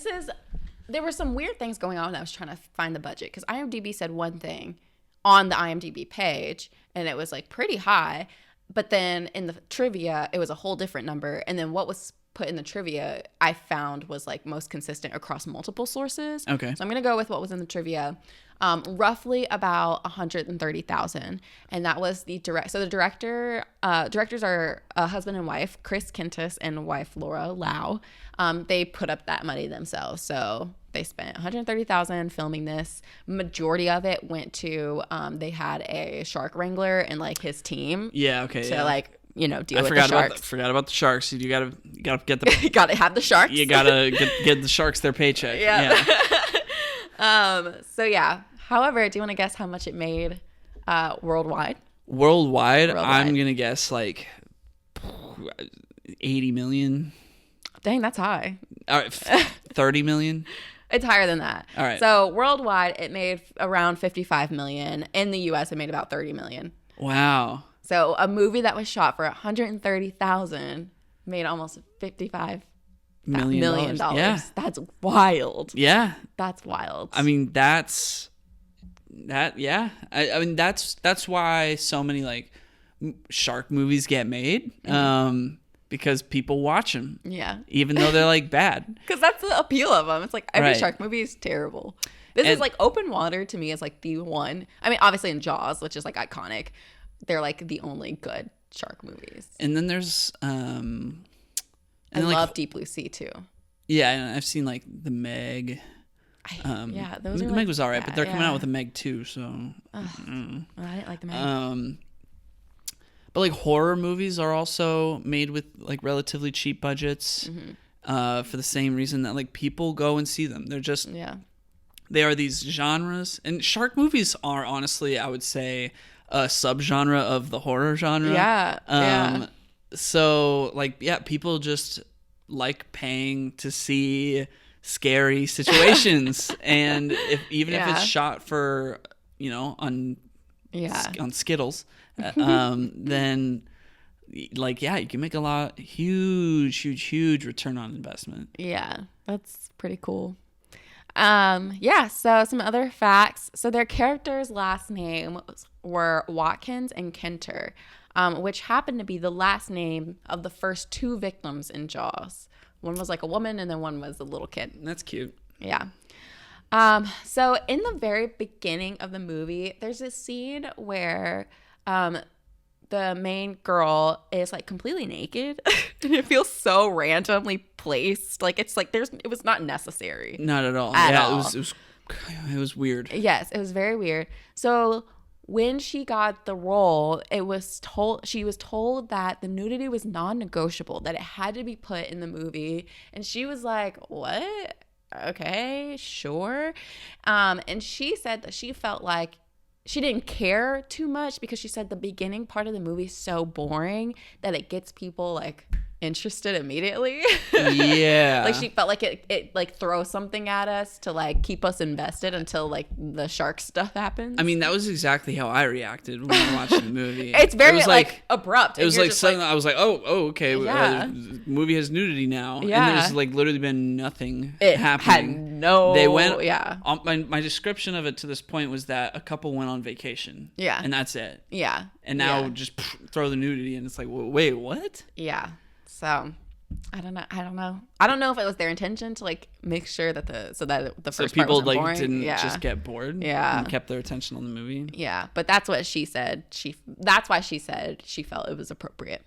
there were some weird things going on when I was trying to find the budget, because IMDb said one thing on the IMDb page, and it was like pretty high, but then in the trivia it was a whole different number, and then what was put in the trivia I found was like most consistent across multiple sources. Okay. So I'm gonna go with what was in the trivia. Roughly about 130,000, and that was the So the directors are a husband and wife, Chris Kintis and wife Laura Lau. They put up that money themselves, so they spent 130,000 filming this. Majority of it went to they had a shark wrangler and like his team. Yeah. Okay. To like deal with the sharks. Forgot about the sharks. You gotta get the. You gotta have the sharks. You gotta get the sharks their paycheck. Yeah. So yeah. However, do you want to guess how much it made worldwide? Worldwide, I'm gonna guess like 80 million. Dang, that's high. All right, 30 million. It's higher than that. All right. So worldwide, it made around 55 million. In the U.S., it made about 30 million. Wow. So a movie that was shot for 130,000 made almost $55 million. Yeah. That's wild. Yeah. That's wild. I mean, yeah. I mean, that's why so many like shark movies get made. Because people watch them. Yeah. Even though they're like bad. Because that's the appeal of them. It's like every shark movie is terrible. This is like open water to me is like the one. I mean, obviously in Jaws, which is like iconic, they're like the only good shark movies. And then there's I love Deep Blue Sea too. Yeah, and I've seen like The Meg. Yeah, those are Meg was all right, yeah, but they're coming out yeah. with a Meg 2, so. Well, I didn't like the Meg. But like horror movies are also made with like relatively cheap budgets, for the same reason that like people go and see them. They're just they are these genres, and shark movies are honestly, I would say, a subgenre of the horror genre. Yeah. So like people just like paying to see scary situations, and even if it's shot for on Skittles, then like you can make a huge return on investment. Yeah, that's pretty cool. So some other facts. So their characters' last name were Watkins and Kenter, which happened to be the last name of the first two victims in Jaws. One was like a woman, and then one was a little kid. That's cute. Yeah. So in the very beginning of the movie, there's a scene where the main girl is like completely naked and it feels so randomly placed. Like it's like it was not necessary. Not at all. At all. It was weird. Yes, it was very weird. So when she got the role, she was told that the nudity was non-negotiable, that it had to be put in the movie. And she was like, what? Okay, sure. And she said that she felt like she didn't care too much because she said the beginning part of the movie is so boring that it gets people like interested immediately. Yeah. Like she felt like it like throws something at us to like keep us invested until like the shark stuff happens. I mean, that was exactly how I reacted when I watched the movie. It's very like abrupt. It was like suddenly I was like, oh, okay. Yeah. Movie has nudity now. Yeah. And there's like literally been nothing it happening. They went. Yeah. My description of it to this point was that a couple went on vacation. Yeah. And that's it. Yeah. And now just throw the nudity, and it's like, wait, what? Yeah. So I don't know. I don't know if it was their intention to like make sure that the first people part wasn't boring. Didn't just get bored. Yeah. And kept their attention on the movie. Yeah, but that's what she said. That's why she said she felt it was appropriate.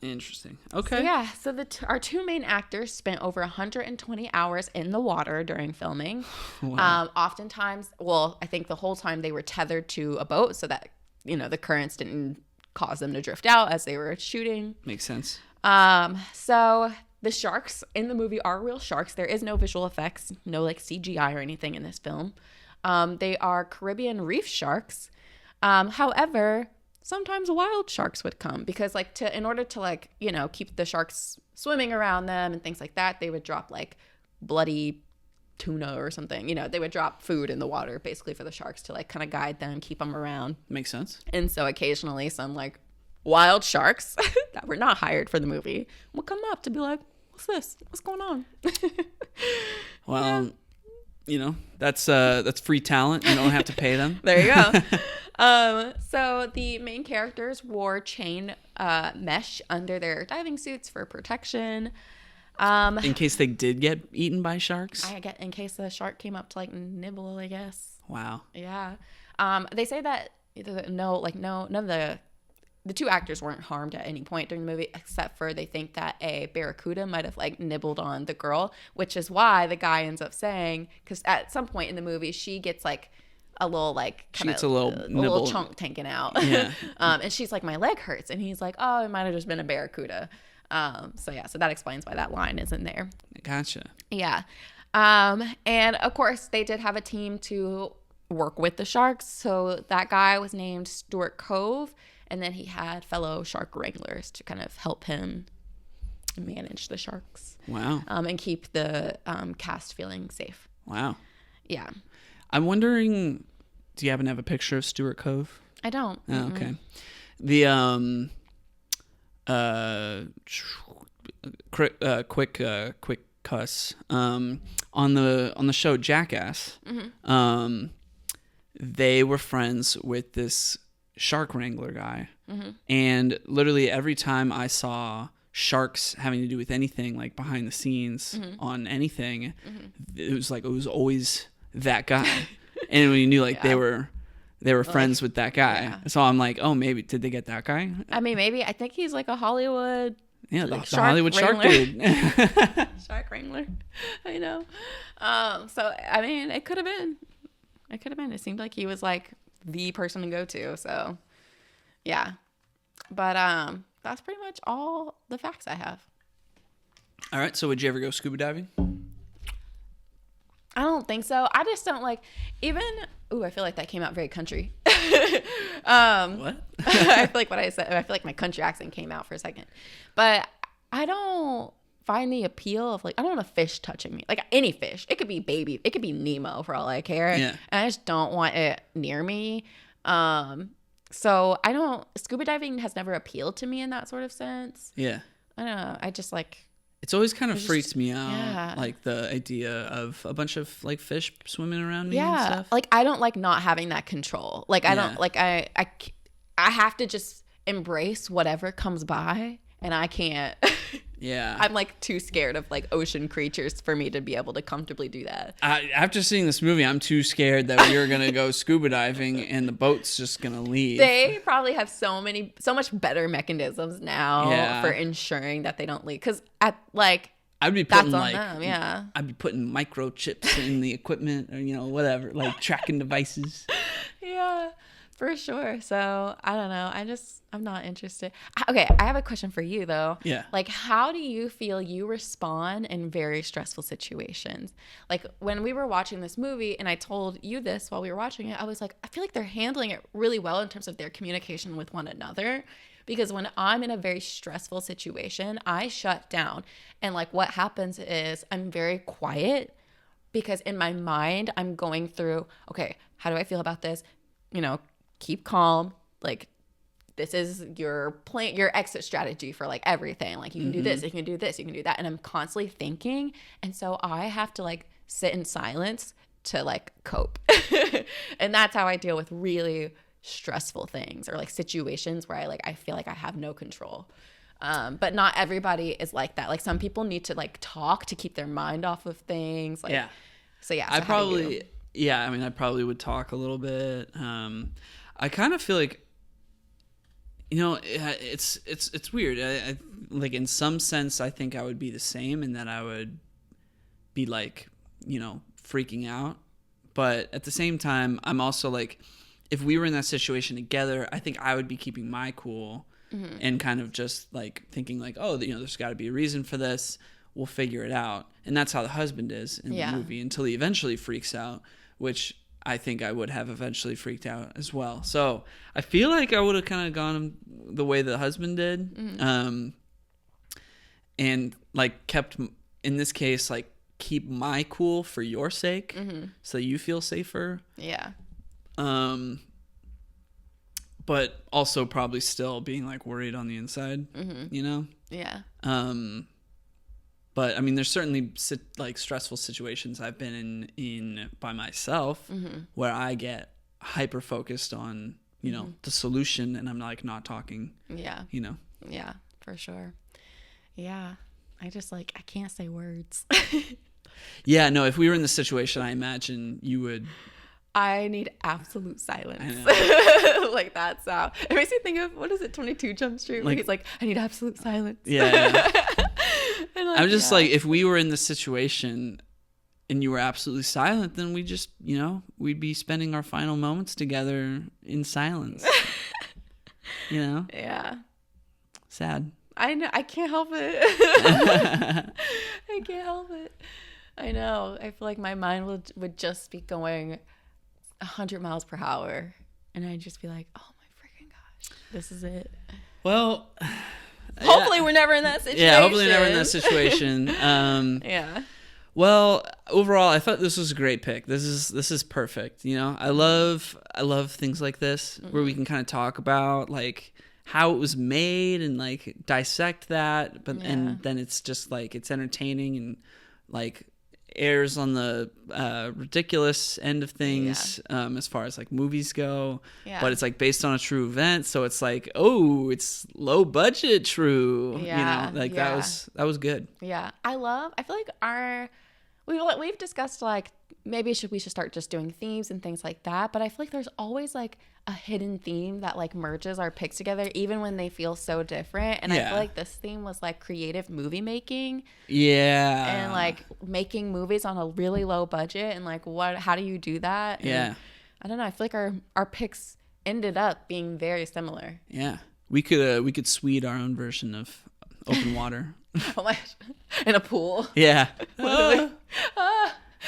Interesting. Okay. So yeah. So our two main actors spent over 120 hours in the water during filming. Wow. Oftentimes, well, I think the whole time they were tethered to a boat so that the currents didn't cause them to drift out as they were shooting. Makes sense. So the sharks in the movie are real sharks. There is no visual effects, no like CGI or anything in this film. They are Caribbean reef sharks. However, sometimes wild sharks would come because in order to keep the sharks swimming around them and things like that, they would drop like bloody tuna or something. They would drop food in the water basically for the sharks to like kind of guide them, keep them around. Makes sense. And so occasionally some like wild sharks that were not hired for the movie will come up to be like, what's this? What's going on? Well, that's free talent. You don't have to pay them. There you go. So the main characters wore chain mesh under their diving suits for protection. In case they did get eaten by sharks? In case the shark came up to like nibble, I guess. Wow. Yeah. They say that none of the two actors weren't harmed at any point during the movie, except for they think that a barracuda might have like nibbled on the girl, which is why the guy ends up saying, because at some point in the movie she gets like a little like kind of a little chunk taken out. Yeah. And she's like, my leg hurts, and he's like, oh, it might have just been a barracuda. So that explains why that line is in there. Gotcha. Yeah. And of course they did have a team to work with the sharks. So that guy was named Stuart Cove, and then he had fellow shark wranglers to kind of help him manage the sharks. Wow. And keep the cast feeling safe. Wow. Yeah. I'm wondering, do you happen to have a picture of Stuart Cove? I don't. Oh, okay. The quick cuss on the show Jackass. Mm-hmm. They were friends with this shark wrangler guy, and literally every time I saw sharks having to do with anything like behind the scenes on anything, it was always that guy. And when you knew they were friends with that guy. Yeah. So I'm like, oh, maybe did they get that guy? I mean, maybe. I think he's like a Hollywood Yeah, like the Hollywood shark dude. Shark wrangler. I know. So I mean, it could have been. It seemed like he was like the person to go to. So yeah. But that's pretty much all the facts I have. All right. So would you ever go scuba diving? I don't think so. I just don't like even. Ooh, I feel like that came out very country. What? I feel like what I said. I feel like my country accent came out for a second, but I don't find the appeal of like I don't want a fish touching me. Like any fish, it could be baby, it could be Nemo for all I care. Yeah. And I just don't want it near me. So I don't. Scuba diving has never appealed to me in that sort of sense. Yeah. I don't know. I just like. It's always kind of freaked me out, yeah. like the idea of a bunch of like fish swimming around me and Yeah, stuff. like I don't like not having that control. Like I don't like I have to just embrace whatever comes by, and I can't. Yeah, I'm like too scared of like ocean creatures for me to be able to comfortably do that. After seeing this movie, I'm too scared that we are gonna go scuba diving and the boat's just gonna leave. They probably have so much better mechanisms now for ensuring that they don't leak. Because I'd be putting that's on them, yeah. I'd be putting microchips in the equipment or whatever, like tracking devices. Yeah, for sure. So I don't know. I'm not interested. Okay, I have a question for you though. Yeah. Like, how do you feel you respond in very stressful situations? Like when we were watching this movie, and I told you this while we were watching it, I was like, I feel like they're handling it really well in terms of their communication with one another. Because when I'm in a very stressful situation, I shut down. And like what happens is I'm very quiet because in my mind, I'm going through, okay, how do I feel about this? Keep calm. Like, this is your plan, your exit strategy for like everything. Like you can do this, you can do this, you can do that. And I'm constantly thinking. And so I have to like sit in silence to like cope. And that's how I deal with really stressful things or like situations where I feel like I have no control. But not everybody is like that. Like some people need to like talk to keep their mind off of things. Like, yeah. So yeah. I probably would talk a little bit. I kind of feel like, it's weird. I like in some sense, I think I would be the same in that I would be like, freaking out. But at the same time, I'm also like, if we were in that situation together, I think I would be keeping my cool and kind of just like thinking like, oh, there's got to be a reason for this. We'll figure it out. And that's how the husband is in the movie until he eventually freaks out, which I think I would have eventually freaked out as well. So I feel like I would have kind of gone the way the husband did. And like kept, in this case, like keep my cool for your sake so you feel safer. Yeah. But also probably still being like worried on the inside, Yeah. But I mean, there's certainly like stressful situations I've been in by myself where I get hyper focused on, the solution, and I'm like not talking. Yeah. Yeah, for sure. Yeah. I just like, I can't say words. Yeah, no, if we were in this situation, I imagine you would. I need absolute silence. Like that's how it makes me think of, what is it, 22 Jump Street, where he's like, I need absolute silence. Yeah. I'm just like, if we were in this situation and you were absolutely silent, then we just, we'd be spending our final moments together in silence. Yeah. Sad. I know. I can't help it. I can't help it. I know. I feel like my mind would just be going 100 miles per hour, and I'd just be like, oh my freaking gosh, this is it. Well, hopefully we're never in that situation. Yeah, hopefully never in that situation. Yeah. Well, overall, I thought this was a great pick. This is perfect. I love things like this where we can kind of talk about like how it was made and like dissect that, but and then it's just like it's entertaining and like airs on the ridiculous end of things as far as like movies go, but it's like based on a true event, so it's like, oh, it's low budget true. That was good. I feel like we've discussed like maybe we should start just doing themes and things like that. But I feel like there's always like a hidden theme that like merges our picks together, even when they feel so different. And I feel like this theme was like creative movie making. Yeah. And like making movies on a really low budget, and like how do you do that? And I don't know. I feel like our picks ended up being very similar. Yeah. We could sweet our own version of open water. Oh my gosh. In a pool. Yeah.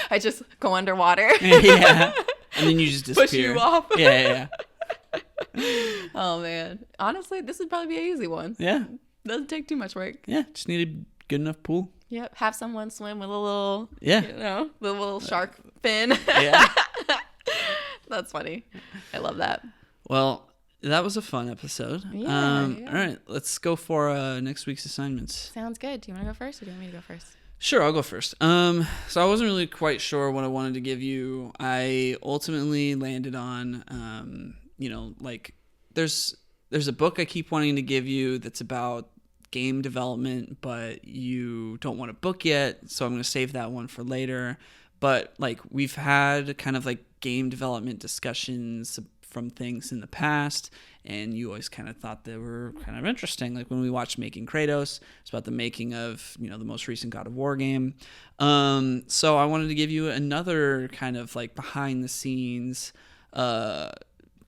I just go underwater. Yeah. And then you just disappear. Push you off. Yeah. Oh man. Honestly, this would probably be an easy one. Yeah. Doesn't take too much work. Yeah. Just need a good enough pool. Yep. Have someone swim with a little, the little shark fin. Yeah. That's funny. I love that. Well, that was a fun episode. Yeah. All right. Let's go for next week's assignments. Sounds good. Do you want to go first, or do you want me to go first? Sure, I'll go first. So I wasn't really quite sure what I wanted to give you. I ultimately landed on, like there's a book I keep wanting to give you that's about game development, but you don't want a book yet, so I'm going to save that one for later. But like we've had kind of like game development discussions from things in the past, and you always kind of thought they were kind of interesting. Like when we watched Making Kratos, it's about the making of, the most recent God of War game. So I wanted to give you another kind of like behind the scenes kind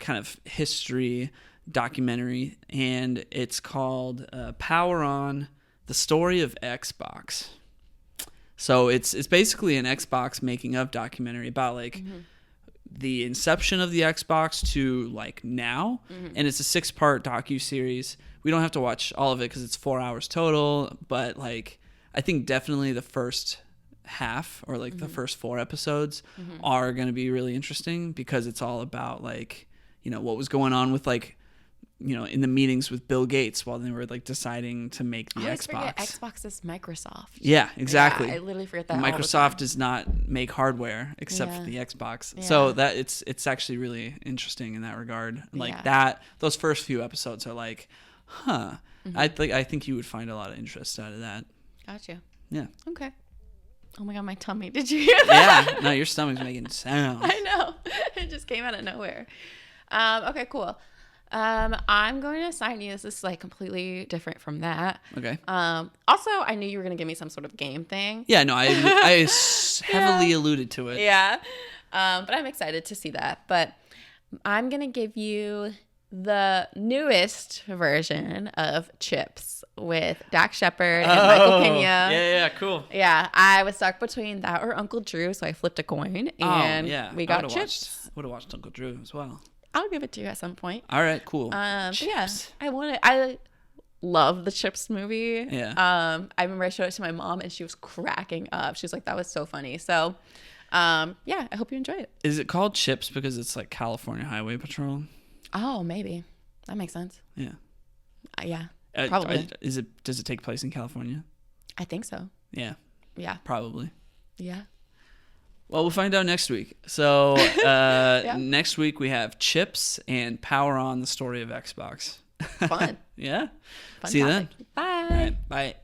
of history documentary, and it's called Power On: The Story of Xbox. So it's basically an Xbox making of documentary about like the inception of the Xbox to like now, and it's a 6-part docu-series. We don't have to watch all of it because it's 4 hours total, but like I think definitely the first half, or like the first 4 episodes are going to be really interesting, because it's all about like what was going on with like in the meetings with Bill Gates while they were like deciding to make the Xbox. Forget Xbox is Microsoft. Yeah, exactly. Yeah, I literally forget that. Microsoft does not make hardware except for the Xbox. Yeah. So that it's actually really interesting in that regard. Like those first few episodes are like, I think you would find a lot of interest out of that. Gotcha. Yeah. Okay. Oh my god, my tummy. Did you hear that? Yeah. No, your stomach's making sounds. I know. It just came out of nowhere. Okay, cool. I'm going to assign you, this is like completely different from that. Okay. Also, I knew you were going to give me some sort of game thing. Yeah, no, I heavily alluded to it. Yeah. But I'm excited to see that. But I'm going to give you the newest version of Chips with Dax Shepard and Michael Pena. Yeah, cool. Yeah, I was stuck between that or Uncle Drew, so I flipped a coin, and we got Chips. Would have watched Uncle Drew as well. I'll give it to you at some point. All right, cool. But yeah, I love the Chips movie. Yeah. I remember I showed it to my mom, and she was cracking up. She was like, "That was so funny." So, yeah, I hope you enjoy it. Is it called Chips because it's like California Highway Patrol? Oh, maybe that makes sense. Yeah. Yeah. Probably. Does it take place in California? I think so. Yeah. Yeah. Probably. Yeah. Well, we'll find out next week. So next week we have Chips and Power On: The Story of Xbox. Fun. Yeah. Fun See topic. you then. Bye. All right, bye.